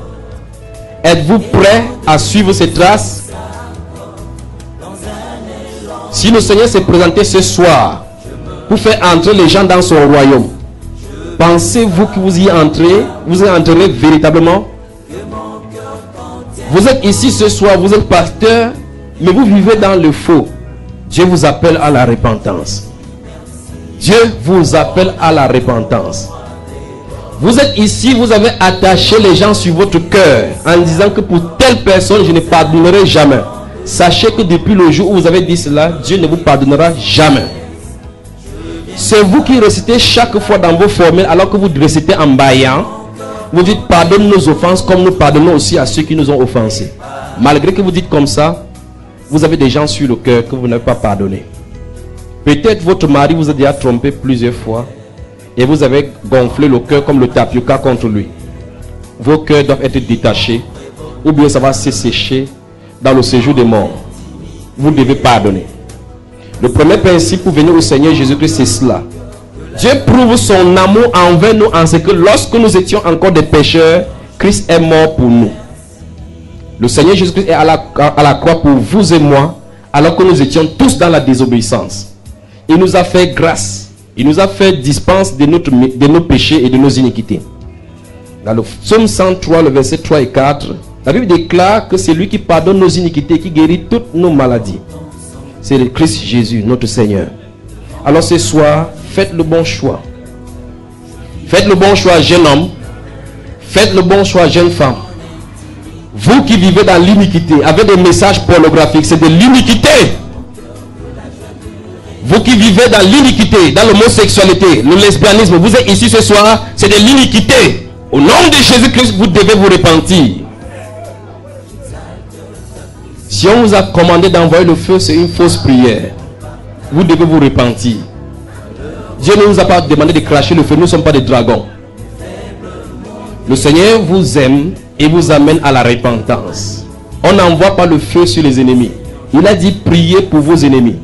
Êtes-vous prêts à suivre ses traces? Si le Seigneur s'est présenté ce soir pour faire entrer les gens dans son royaume, pensez-vous que vous y entrez? Vous y entrerez véritablement? Vous êtes ici ce soir, vous êtes pasteur, mais vous vivez dans le faux. Dieu vous appelle à la repentance. Dieu vous appelle à la repentance. Vous êtes ici, vous avez attaché les gens sur votre cœur en disant que pour telle personne, je ne pardonnerai jamais. Sachez que depuis le jour où vous avez dit cela, Dieu ne vous pardonnera jamais. C'est vous qui récitez chaque fois dans vos formulaires alors que vous récitez en baillant. Vous dites pardonne nos offenses comme nous pardonnons aussi à ceux qui nous ont offensés. Malgré que vous dites comme ça, vous avez des gens sur le cœur que vous n'avez pas pardonné. Peut-être votre mari vous a déjà trompé plusieurs fois et vous avez gonflé le cœur comme le tapioca contre lui. Vos cœurs doivent être détachés ou bien ça va se sécher dans le séjour des morts. Vous devez pardonner. Le premier principe pour venir au Seigneur Jésus-Christ, c'est cela. Dieu prouve son amour envers nous en ce que lorsque nous étions encore des pécheurs, Christ est mort pour nous. Le Seigneur Jésus-Christ est à la croix pour vous et moi, alors que nous étions tous dans la désobéissance. Il nous a fait grâce. Il nous a fait dispense de nos péchés et de nos iniquités. Dans le psaume 103, le verset 3 et 4, la Bible déclare que c'est lui qui pardonne nos iniquités, qui guérit toutes nos maladies. C'est le Christ Jésus, notre Seigneur. Alors ce soir, faites le bon choix. Faites le bon choix, jeune homme. Faites le bon choix, jeune femme. Vous qui vivez dans l'iniquité, avec des messages pornographiques, c'est de l'iniquité. Vous qui vivez dans l'iniquité, dans l'homosexualité, le lesbianisme, vous êtes ici ce soir, c'est de l'iniquité. Au nom de Jésus-Christ, vous devez vous repentir. Si on vous a commandé d'envoyer le feu, c'est une fausse prière. Vous devez vous repentir. Dieu ne nous a pas demandé de cracher le feu. Nous ne sommes pas des dragons. Le Seigneur vous aime et vous amène à la repentance. On n'envoie pas le feu sur les ennemis. Il a dit priez pour vos ennemis.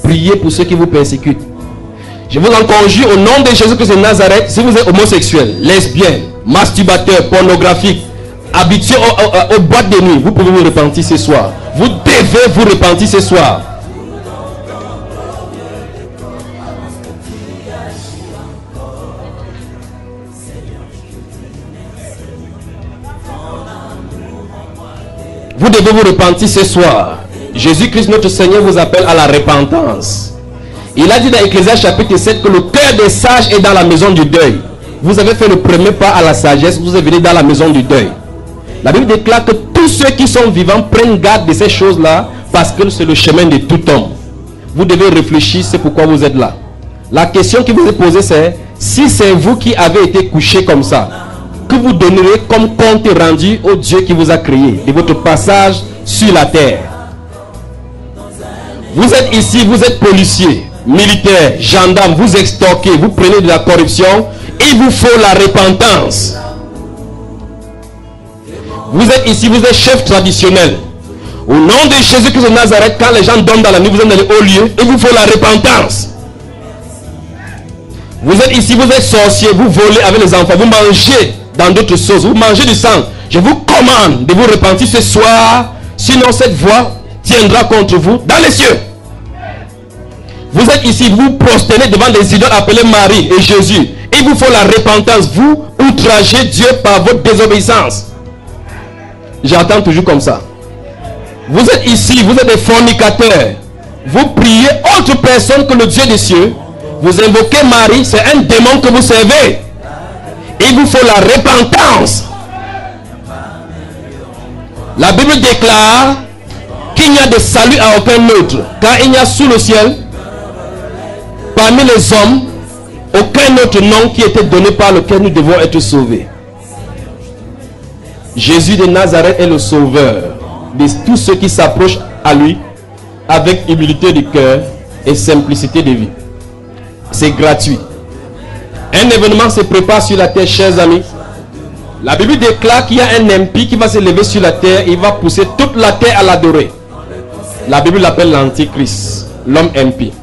Priez pour ceux qui vous persécutent. Je vous en conjure au nom de Jésus-Christ de Nazareth. Si vous êtes homosexuel, lesbien, masturbateur, pornographique, habitué aux boîtes de nuit, vous pouvez vous repentir ce soir. Vous devez vous repentir ce soir. Vous devez vous repentir ce soir. Jésus-Christ notre Seigneur vous appelle à la repentance. Il a dit dans Ecclésiaste chapitre 7 que le cœur des sages est dans la maison du deuil. Vous avez fait le premier pas à la sagesse, vous êtes venu dans la maison du deuil. La Bible déclare que tous ceux qui sont vivants prennent garde de ces choses-là parce que c'est le chemin de tout homme. Vous devez réfléchir, c'est pourquoi vous êtes là. La question qui vous est posée, c'est si c'est vous qui avez été couché comme ça, que vous donnerez comme compte rendu au Dieu qui vous a créé de votre passage sur la terre. Vous êtes ici, vous êtes policier, militaire, gendarme, vous extorquez, vous prenez de la corruption, il vous faut la repentance. Vous êtes ici, vous êtes chef traditionnel. Au nom de Jésus-Christ de Nazareth, quand les gens dorment dans la nuit, vous êtes dans les hauts lieux, il vous faut la repentance. Vous êtes ici, vous êtes sorcier, vous volez avec les enfants, vous mangez dans d'autres choses, vous mangez du sang. Je vous commande de vous repentir ce soir, sinon cette voix tiendra contre vous dans les cieux. Vous êtes ici, vous prosternez devant des idoles appelés Marie et Jésus. Il vous faut la repentance. Vous outragez Dieu par votre désobéissance. J'entends toujours comme ça. Vous êtes ici, vous êtes des fornicateurs. Vous priez autre personne que le Dieu des cieux. Vous invoquez Marie, c'est un démon que vous servez. Il vous faut la repentance. La Bible déclare qu'il n'y a de salut à aucun autre, car il n'y a sous le ciel, parmi les hommes, aucun autre nom qui était donné par lequel nous devons être sauvés. Jésus de Nazareth est le sauveur de tous ceux qui s'approchent à lui avec humilité de cœur et simplicité de vie. C'est gratuit. Un événement se prépare sur la terre, chers amis. La Bible déclare qu'il y a un impie qui va se lever sur la terre. Il va pousser toute la terre à l'adorer. La Bible l'appelle l'Antichrist, l'homme impie.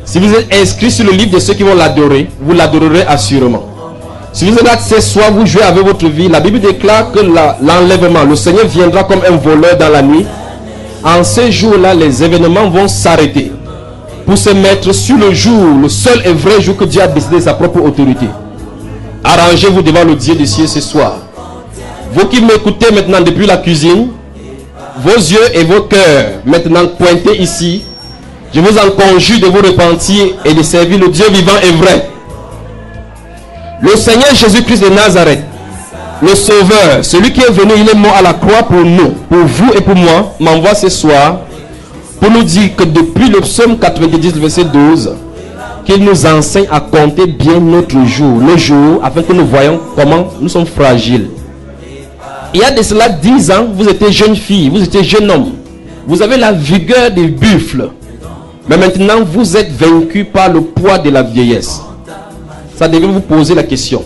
Si vous êtes inscrit sur le livre de ceux qui vont l'adorer, vous l'adorerez assurément. Si vous êtes là ce soir, vous jouez avec votre vie. La Bible déclare que l'enlèvement, le Seigneur viendra comme un voleur dans la nuit. En ce jour-là, les événements vont s'arrêter pour se mettre sur le jour, le seul et vrai jour que Dieu a décidé de sa propre autorité. Arrangez-vous devant le Dieu des cieux ce soir. Vous qui m'écoutez maintenant depuis la cuisine, vos yeux et vos cœurs maintenant pointés ici, je vous en conjure de vous repentir et de servir le Dieu vivant et vrai. Le Seigneur Jésus-Christ de Nazareth, le Sauveur, celui qui est venu, il est mort à la croix pour nous, pour vous et pour moi, m'envoie ce soir pour nous dire que depuis le psaume 90, verset 12, qu'il nous enseigne à compter bien notre jour, le jour, afin que nous voyons comment nous sommes fragiles. Il y a de cela 10 ans, vous étiez jeune fille, vous étiez jeune homme. Vous avez la vigueur des buffles. Mais maintenant, vous êtes vaincu par le poids de la vieillesse. Ça devait vous poser la question.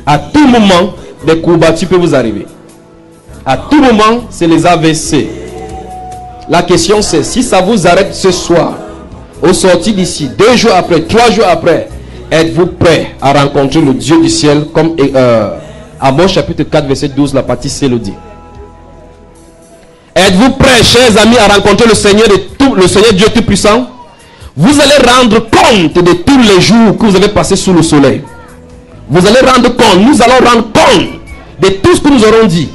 À tout moment, des courbatures peuvent vous arriver. À tout moment, c'est les AVC. La question c'est, si ça vous arrête ce soir, au sortir d'ici, 2 jours après, 3 jours après, êtes-vous prêt à rencontrer le Dieu du ciel comme Amos chapitre 4 verset 12, la partie C le dit. Êtes-vous prêts, chers amis, à rencontrer le Seigneur Dieu Tout-Puissant? Vous allez rendre compte de tous les jours que vous avez passés sous le soleil. Vous allez rendre compte, nous allons rendre compte de tout ce que nous aurons dit,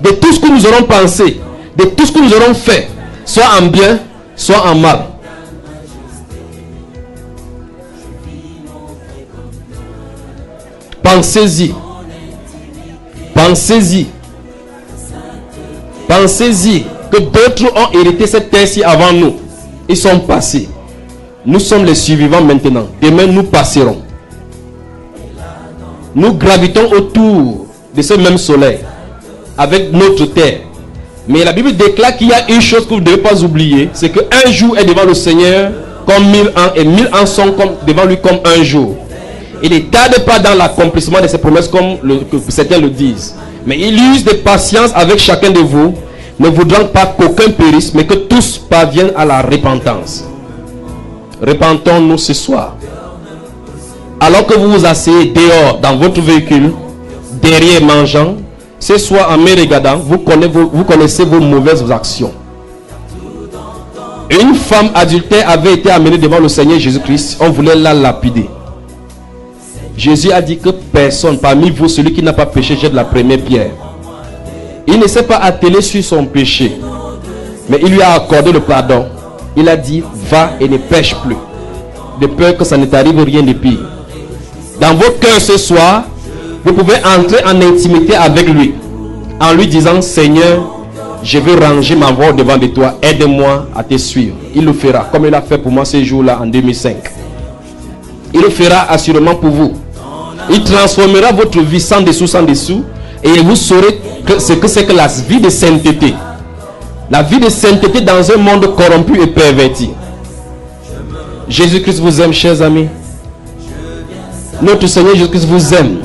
de tout ce que nous aurons pensé, de tout ce que nous aurons fait, soit en bien, soit en mal. Pensez-y. Pensez-y. Pensez-y que d'autres ont hérité cette terre-ci avant nous. Ils sont passés. Nous sommes les survivants maintenant. Demain, nous passerons. Nous gravitons autour de ce même soleil avec notre terre. Mais la Bible déclare qu'il y a une chose que vous ne devez pas oublier, c'est qu'un jour est devant le Seigneur comme 1000 ans, et 1000 ans sont devant lui comme un jour. Il ne tarde pas dans l'accomplissement de ses promesses comme que certains le disent. Mais il use de patience avec chacun de vous, ne voudrant pas qu'aucun périsse, mais que tous parviennent à la repentance. Repentons-nous ce soir. Alors que vous vous asseyez dehors dans votre véhicule, derrière mangeant, ce soir en me regardant, vous connaissez vos mauvaises actions. Une femme adultère avait été amenée devant le Seigneur Jésus-Christ. On voulait la lapider. Jésus a dit que personne parmi vous, celui qui n'a pas péché, jette la première pierre. Il ne s'est pas attelé sur son péché, mais il lui a accordé le pardon. Il a dit, va et ne pêche plus, de peur que ça ne t'arrive rien de pire. Dans votre cœur ce soir, vous pouvez entrer en intimité avec lui, en lui disant, Seigneur, je veux ranger ma voix devant de toi, aide-moi à te suivre. Il le fera, comme il a fait pour moi ce jour-là en 2005. Il le fera assurément pour vous. Il transformera votre vie sans dessous, et vous saurez ce que c'est que la vie de sainteté. La vie de sainteté dans un monde corrompu et perverti. Jésus-Christ vous aime, chers amis. Notre Seigneur Jésus-Christ vous aime.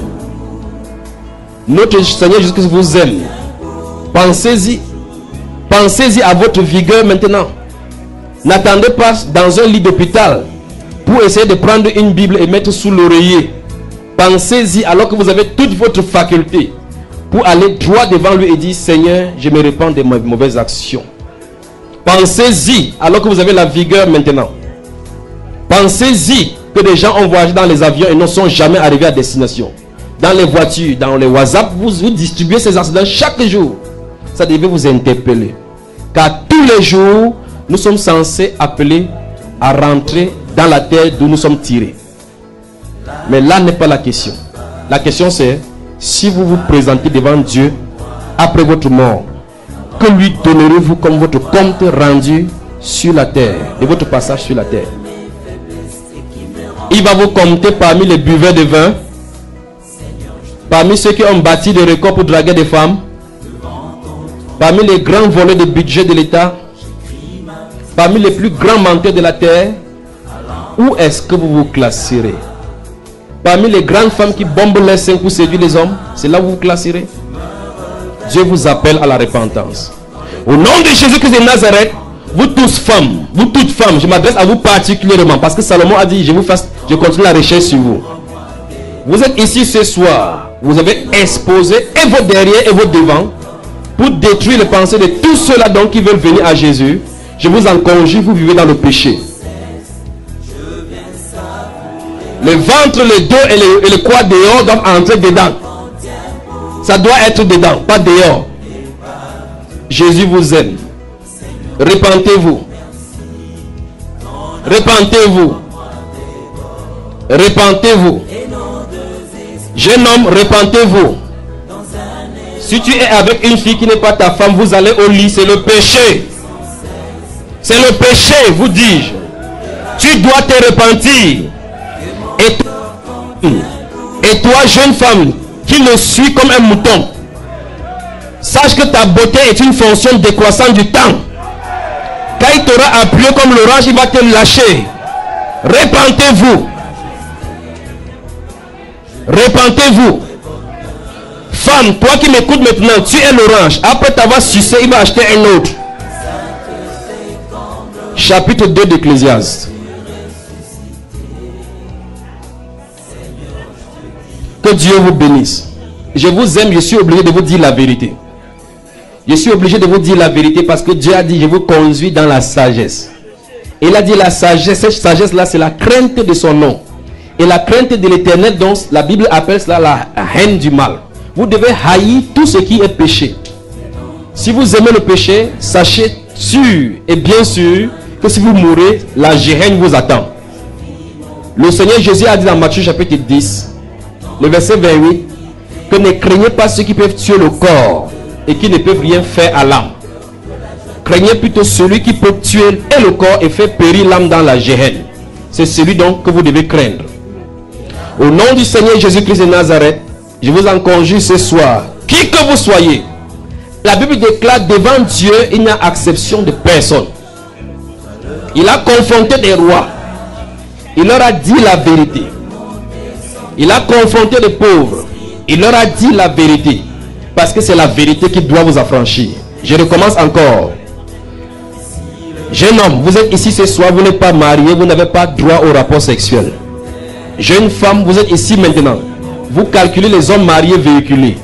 Notre Seigneur Jésus-Christ vous aime. Pensez-y. Pensez-y à votre vigueur maintenant. N'attendez pas dans un lit d'hôpital pour essayer de prendre une Bible et mettre sous l'oreiller. Pensez-y alors que vous avez toute votre faculté pour aller droit devant lui et dire, Seigneur, je me repens de mes mauvaises actions. Pensez-y alors que vous avez la vigueur maintenant. Pensez-y que des gens ont voyagé dans les avions et ne sont jamais arrivés à destination. Dans les voitures, dans les WhatsApp, vous distribuez ces accidents chaque jour. Ça devait vous interpeller. Car tous les jours, nous sommes censés appeler à rentrer dans la terre d'où nous sommes tirés. Mais là n'est pas la question. La question c'est, si vous vous présentez devant Dieu après votre mort, que lui donnerez-vous comme votre compte rendu sur la terre, de votre passage sur la terre? Il va vous compter parmi les buveurs de vin, parmi ceux qui ont bâti des records pour draguer des femmes, parmi les grands voleurs de budget de l'État, parmi les plus grands menteurs de la terre. Où est-ce que vous vous classerez? Parmi les grandes femmes qui bombent les seins pour séduire les hommes, c'est là où vous vous classerez. Dieu vous appelle à la repentance. Au nom de Jésus-Christ de Nazareth, vous toutes femmes, je m'adresse à vous particulièrement parce que Salomon a dit, je continue la recherche sur vous. Vous êtes ici ce soir, vous avez exposé et vos derrière et vos devant pour détruire les pensées de tous ceux-là donc qui veulent venir à Jésus. Je vous en conjure, vous vivez dans le péché. Le ventre, le dos et le quoi dehors doivent entrer dedans. Ça doit être dedans, pas dehors. Jésus vous aime. Repentez-vous. Repentez-vous. Repentez-vous. Jeune homme, repentez-vous. Si tu es avec une fille qui n'est pas ta femme, vous allez au lit, c'est le péché. C'est le péché, vous dis-je. Tu dois te repentir. Et toi, jeune femme, qui le suis comme un mouton, sache que ta beauté est une fonction décroissante du temps. Quand il t'aura appuyé comme l'orange, il va te lâcher. Repentez-vous. Repentez-vous. Femme, toi qui m'écoutes maintenant, tu es l'orange. Après t'avoir sucé, il va acheter un autre. Chapitre 2 d'Ecclésiaste. Que Dieu vous bénisse. Je vous aime, je suis obligé de vous dire la vérité. Je suis obligé de vous dire la vérité parce que Dieu a dit, je vous conduis dans la sagesse. Il a dit la sagesse, cette sagesse-là, c'est la crainte de son nom. Et la crainte de l'Éternel, donc la Bible appelle cela la haine du mal. Vous devez haïr tout ce qui est péché. Si vous aimez le péché, sachez sûr et bien sûr que si vous mourrez, la géhenne vous attend. Le Seigneur Jésus a dit dans Matthieu chapitre 10, le verset 28, que ne craignez pas ceux qui peuvent tuer le corps et qui ne peuvent rien faire à l'âme. Craignez plutôt celui qui peut tuer et le corps et faire périr l'âme dans la géhenne. C'est celui donc que vous devez craindre. Au nom du Seigneur Jésus-Christ de Nazareth, je vous en conjure ce soir, qui que vous soyez, la Bible déclare devant Dieu, il n'y a acception de personne. Il a confronté des rois. Il leur a dit la vérité. Il a confronté les pauvres. Il leur a dit la vérité. Parce que c'est la vérité qui doit vous affranchir. Je recommence encore. Jeune homme, vous êtes ici ce soir, vous n'êtes pas marié, vous n'avez pas droit au rapport sexuel. Jeune femme, vous êtes ici maintenant. Vous calculez les hommes mariés véhiculés.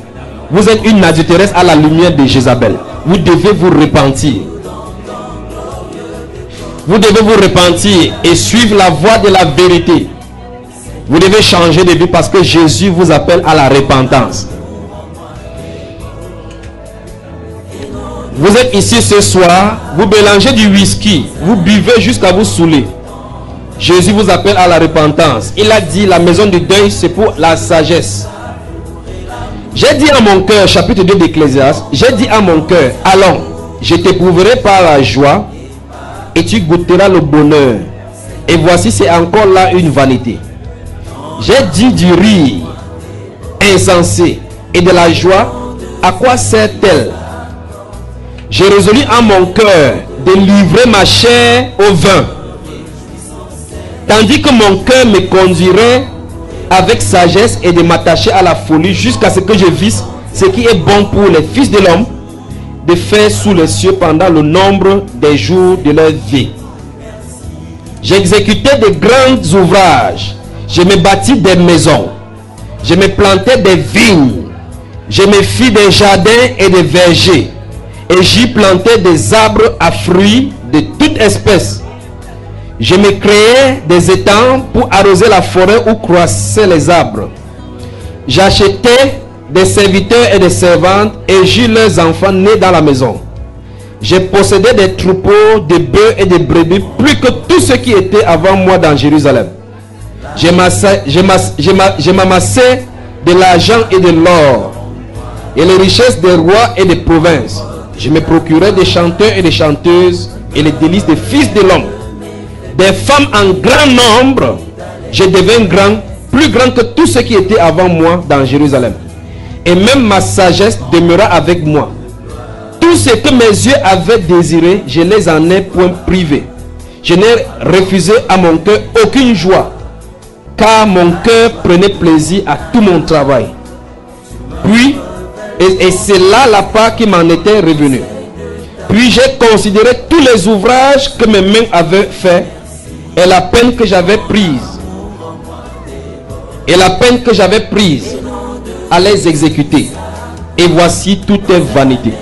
Vous êtes une adultéresse à la lumière de Jézabel. Vous devez vous repentir. Vous devez vous repentir et suivre la voie de la vérité. Vous devez changer de vie parce que Jésus vous appelle à la repentance. Vous êtes ici ce soir, vous mélangez du whisky, vous buvez jusqu'à vous saouler. Jésus vous appelle à la repentance. Il a dit, la maison du deuil, c'est pour la sagesse. J'ai dit à mon cœur, chapitre 2 d'Ecclésiaste, j'ai dit à mon cœur, allons, je t'éprouverai par la joie, et tu goûteras le bonheur. Et voici, c'est encore là une vanité. J'ai dit du rire insensé et de la joie, à quoi sert-elle? J'ai résolu en mon cœur de livrer ma chair au vin, tandis que mon cœur me conduirait avec sagesse et de m'attacher à la folie jusqu'à ce que je visse ce qui est bon pour les fils de l'homme de faire sous les cieux pendant le nombre des jours de leur vie. J'exécutais de grands ouvrages, je me bâtis des maisons, je me plantais des vignes, je me fis des jardins et des vergers, et j'y plantais des arbres à fruits de toute espèce. Je me créais des étangs pour arroser la forêt où croissaient les arbres. J'achetais des serviteurs et des servantes et j'eus leurs enfants nés dans la maison. J'ai possédé des troupeaux, des bœufs et des brebis, plus que tous ceux qui étaient avant moi dans Jérusalem. Je m'amassais de l'argent et de l'or et les richesses des rois et des provinces. Je me procurais des chanteurs et des chanteuses et les délices des fils de l'homme. Des femmes en grand nombre, je devins grand, plus grand que tous ceux qui étaient avant moi dans Jérusalem. Et même ma sagesse demeura avec moi. Tout ce que mes yeux avaient désiré, je les en ai point privé. Je n'ai refusé à mon cœur aucune joie, car mon cœur prenait plaisir à tout mon travail. Puis, et c'est là la part qui m'en était revenue. Puis j'ai considéré tous les ouvrages que mes mains avaient faits et la peine que j'avais prise. Et la peine que j'avais prise à les exécuter. Et voici, tout est vanité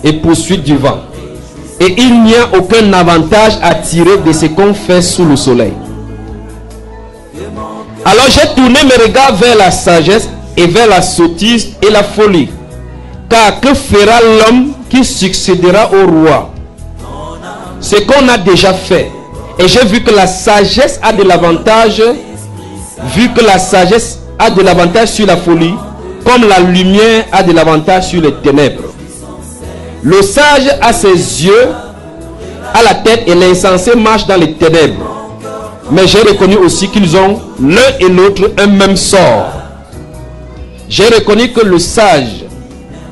et poursuite du vent. Et il n'y a aucun avantage à tirer de ce qu'on fait sous le soleil. Alors j'ai tourné mes regards vers la sagesse et vers la sottise et la folie. Car que fera l'homme qui succédera au roi? Ce qu'on a déjà fait. Et j'ai vu que la sagesse a de l'avantage, sur la folie, comme la lumière a de l'avantage sur les ténèbres. Le sage a ses yeux à la tête et l'insensé marche dans les ténèbres. Mais j'ai reconnu aussi qu'ils ont l'un et l'autre un même sort. J'ai reconnu que le sage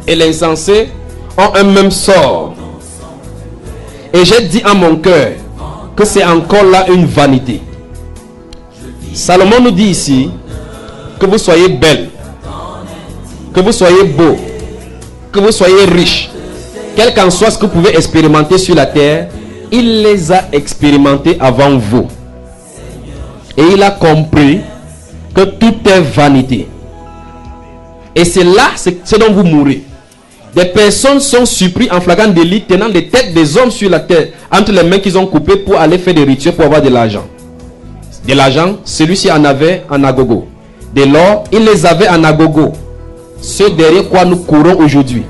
et l'insensé ont un même sort. Et j'ai dit en mon cœur que c'est encore là une vanité. Salomon nous dit ici que vous soyez belle, que vous soyez beau, que vous soyez riche. Quel qu'en soit ce que vous pouvez expérimenter sur la terre, il les a expérimentés avant vous. Et il a compris que tout est vanité. Et c'est là ce dont vous mourrez. Des personnes sont surpris en flagrant délit, tenant les têtes des hommes sur la terre, entre les mains qu'ils ont coupées pour aller faire des rituels pour avoir de l'argent. De l'argent, celui-ci en avait en agogo. De l'or, il les avait en agogo. Ce derrière quoi nous courons aujourd'hui.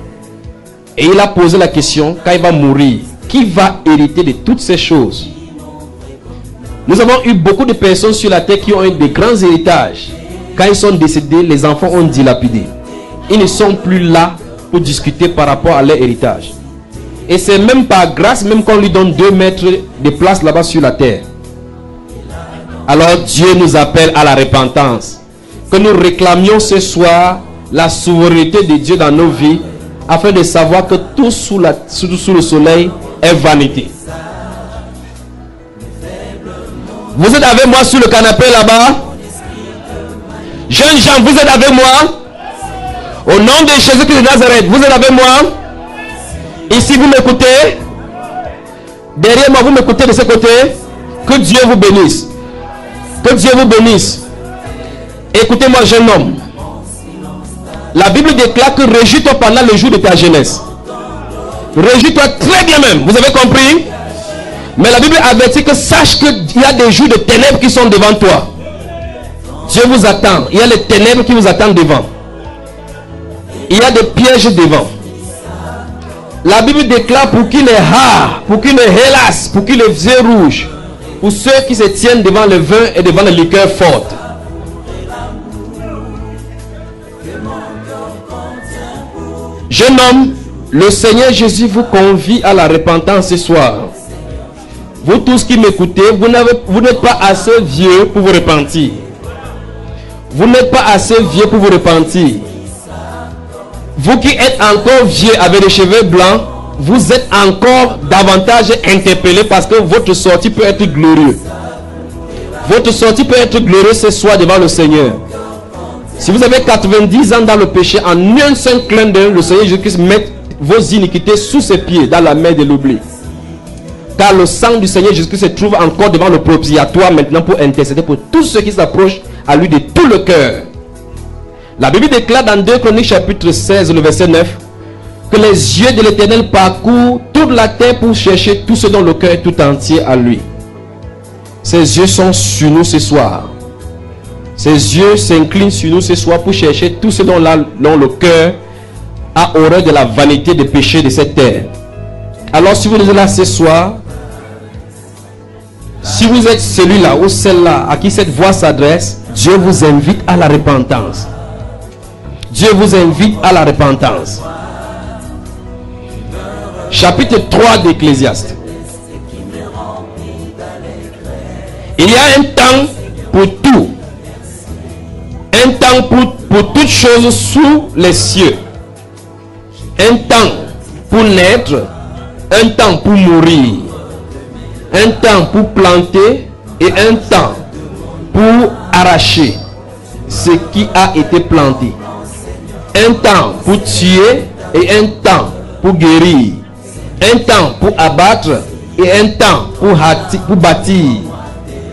Et il a posé la question, quand il va mourir, qui va hériter de toutes ces choses? Nous avons eu beaucoup de personnes sur la terre qui ont eu de grands héritages. Quand ils sont décédés, les enfants ont dilapidé. Ils ne sont plus là pour discuter par rapport à leur héritage. Et c'est même par grâce, même qu'on lui donne 2 mètres de place là-bas sur la terre. Alors Dieu nous appelle à la repentance. Que nous réclamions ce soir la souveraineté de Dieu dans nos vies, afin de savoir que tout sous le soleil est vanité. Vous êtes avec moi sur le canapé là-bas? Jeunes gens, vous êtes avec moi? Au nom de Jésus-Christ de Nazareth, vous êtes avec moi? Ici, vous m'écoutez? Derrière moi, vous m'écoutez de ce côté? Que Dieu vous bénisse. Que Dieu vous bénisse. Écoutez-moi, jeune homme. La Bible déclare que réjouis-toi pendant le jour de ta jeunesse. Réjouis-toi très bien même. Vous avez compris? Mais la Bible avertit que sache qu'il y a des jours de ténèbres qui sont devant toi. Dieu vous attend. Il y a les ténèbres qui vous attendent devant. Il y a des pièges devant. La Bible déclare pour qui les rares, pour qui les hélas, pour qui les yeux rouges, pour ceux qui se tiennent devant le vin et devant les liqueurs fortes. Jeune homme, le Seigneur Jésus vous convie à la repentance ce soir. Vous tous qui m'écoutez, vous n'êtes pas assez vieux pour vous repentir. Vous n'êtes pas assez vieux pour vous repentir. Vous qui êtes encore vieux avec les cheveux blancs, vous êtes encore davantage interpellé parce que votre sortie peut être glorieuse. Votre sortie peut être glorieuse ce soir devant le Seigneur. Si vous avez 90 ans dans le péché, en un seul clin d'œil, le Seigneur Jésus-Christ met vos iniquités sous ses pieds dans la mer de l'oubli. Car le sang du Seigneur Jésus-Christ se trouve encore devant le propitiatoire maintenant pour intercéder pour tous ceux qui s'approchent à lui de tout le cœur. La Bible déclare dans 2 Chroniques chapitre 16, le verset 9, que les yeux de l'Éternel parcourent toute la terre pour chercher tout ce dont le cœur est tout entier à lui. Ses yeux sont sur nous ce soir. Ses yeux s'inclinent sur nous ce soir pour chercher tout ce dont le cœur a horreur de la vanité des péchés de cette terre. Alors si vous êtes là ce soir, si vous êtes celui-là ou celle-là à qui cette voix s'adresse, Dieu vous invite à la repentance. Dieu vous invite à la repentance. Chapitre 3 d'Ecclésiaste. Il y a un temps pour tout. Un temps pour toutes choses sous les cieux. Un temps pour naître. Un temps pour mourir. Un temps pour planter. Et un temps pour arracher ce qui a été planté. Un temps pour tuer et un temps pour guérir. Un temps pour abattre et un temps pour bâtir.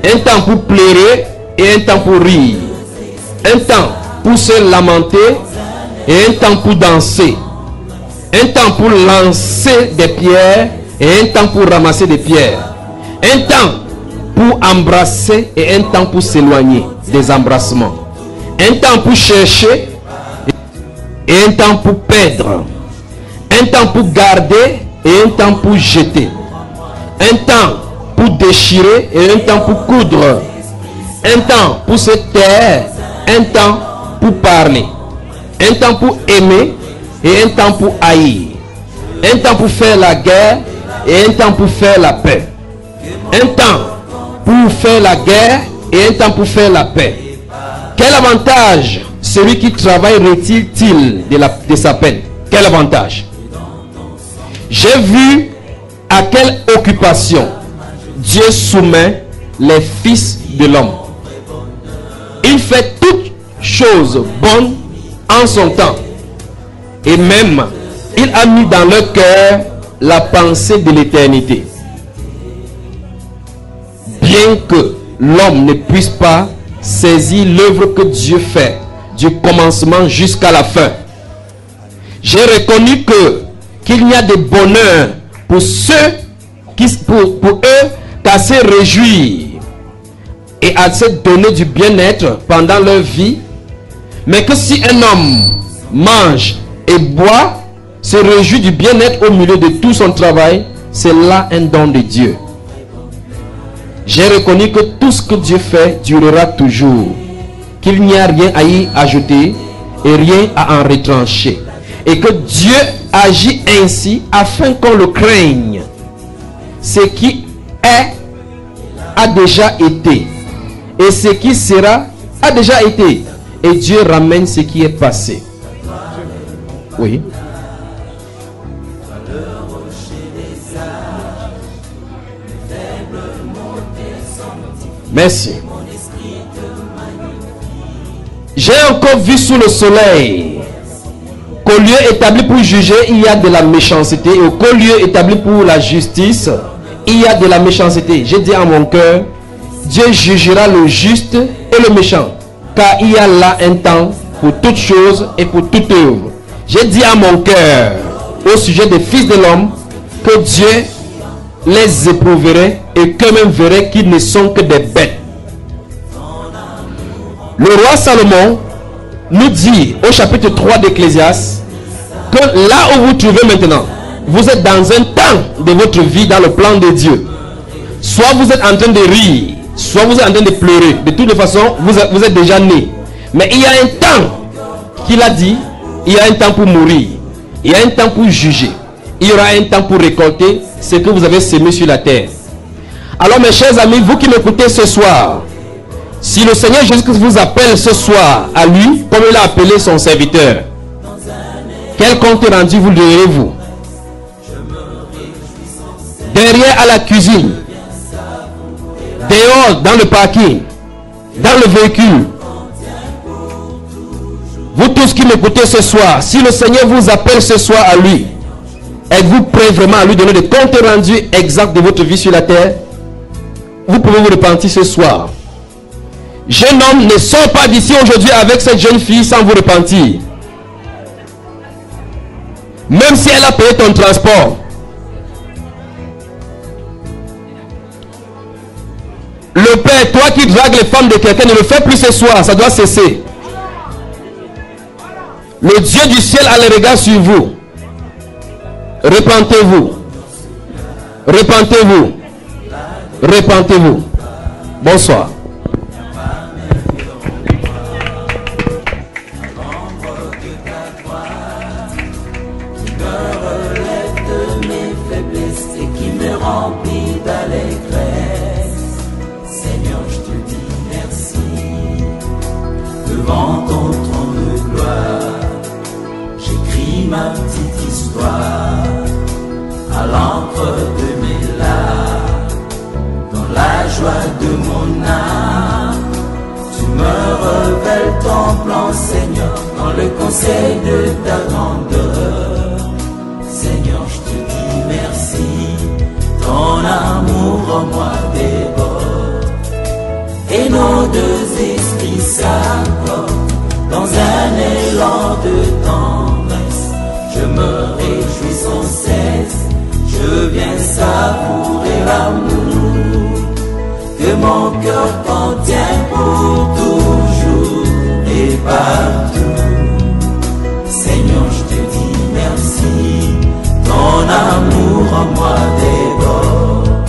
Un temps pour pleurer et un temps pour rire. Un temps pour se lamenter et un temps pour danser. Un temps pour lancer des pierres et un temps pour ramasser des pierres. Un temps pour embrasser et un temps pour s'éloigner des embrassements. Un temps pour chercher et un temps pour perdre. Un temps pour garder et un temps pour jeter. Un temps pour déchirer et un temps pour coudre. Un temps pour se taire, un temps pour parler. Un temps pour aimer et un temps pour haïr. Un temps pour faire la guerre et un temps pour faire la paix. Un temps pour faire la guerre et un temps pour faire la paix. Quel avantage celui qui travaille retire-t-il de sa peine? Quel avantage? J'ai vu à quelle occupation Dieu soumet les fils de l'homme. Il fait toutes choses bonnes en son temps. Et même, il a mis dans leur cœur la pensée de l'éternité. Bien que l'homme ne puisse pas saisir l'œuvre que Dieu fait du commencement jusqu'à la fin, j'ai reconnu qu'il y a des bonheurs pour ceux pour eux qu'à se réjouir et à se donner du bien-être pendant leur vie, mais que si un homme mange et boit, se réjouit du bien-être au milieu de tout son travail, c'est là un don de Dieu. J'ai reconnu que tout ce que Dieu fait durera toujours, qu'il n'y a rien à y ajouter et rien à en retrancher, et que Dieu agit ainsi afin qu'on le craigne. Ce qui est a déjà été, et ce qui sera a déjà été, et Dieu ramène ce qui est passé. Oui. Merci. J'ai encore vu sous le soleil qu'au lieu établi pour juger, il y a de la méchanceté. Et qu'au lieu établi pour la justice, il y a de la méchanceté. J'ai dit à mon cœur, Dieu jugera le juste et le méchant. Car il y a là un temps pour toute chose et pour toute œuvre. J'ai dit à mon cœur, au sujet des fils de l'homme, que Dieu les éprouverait et qu'eux-mêmes verraient qu'ils ne sont que des bêtes. Le roi Salomon nous dit au chapitre 3 d'Ecclésiaste que là où vous trouvez maintenant, vous êtes dans un temps de votre vie dans le plan de Dieu. Soit vous êtes en train de rire, soit vous êtes en train de pleurer. De toute façon, vous êtes déjà né. Mais il y a un temps qu'il a dit, il y a un temps pour mourir, il y a un temps pour juger, il y aura un temps pour récolter ce que vous avez semé sur la terre. Alors mes chers amis, vous qui m'écoutez ce soir, si le Seigneur Jésus-Christ vous appelle ce soir à lui, comme il a appelé son serviteur, quel compte rendu vous donnerez-vous? Derrière à la cuisine, dehors dans le parking, dans le véhicule. Vous tous qui m'écoutez ce soir, si le Seigneur vous appelle ce soir à lui, êtes-vous prêt vraiment à lui donner des comptes rendus exacts de votre vie sur la terre? Vous pouvez vous repentir ce soir. Jeune homme, ne sors pas d'ici aujourd'hui avec cette jeune fille sans vous repentir. Même si elle a payé ton transport. Le père, toi qui dragues les femmes de quelqu'un, ne le fais plus ce soir, ça doit cesser. Le Dieu du ciel a le regard sur vous. Repentez-vous. Repentez-vous. Repentez-vous. Bonsoir. Rempli d'allégresse, Seigneur, je te dis merci. Devant ton trône de gloire, j'écris ma petite histoire à l'encre de mes larmes. Dans la joie de mon âme, tu me révèles ton plan, Seigneur, dans le conseil de ta grandeur. Seigneur, je te dis merci. Ton amour en moi déborde et nos deux esprits s'accordent dans un élan de tendresse. Je me réjouis sans cesse, je viens savourer l'amour que mon cœur contient pour toujours et partout. Seigneur, je te dis merci. Ton amour en moi déborde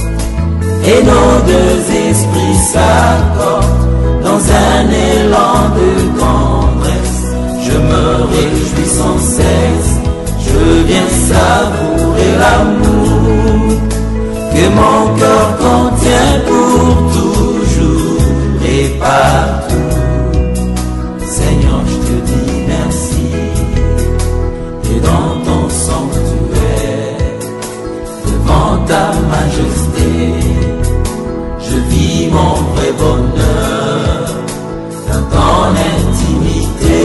et nos deux esprits s'accordent dans un élan de tendresse. Je me réjouis sans cesse, je viens savourer l'amour que mon cœur contient pour toujours et partout. Seigneur, je te dis merci. Et dans ton sanctuaire, devant ta majesté, je vis mon vrai bonheur dans ton intimité.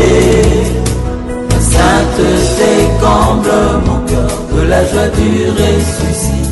Ta sainteté comble mon cœur de la joie du ressuscité.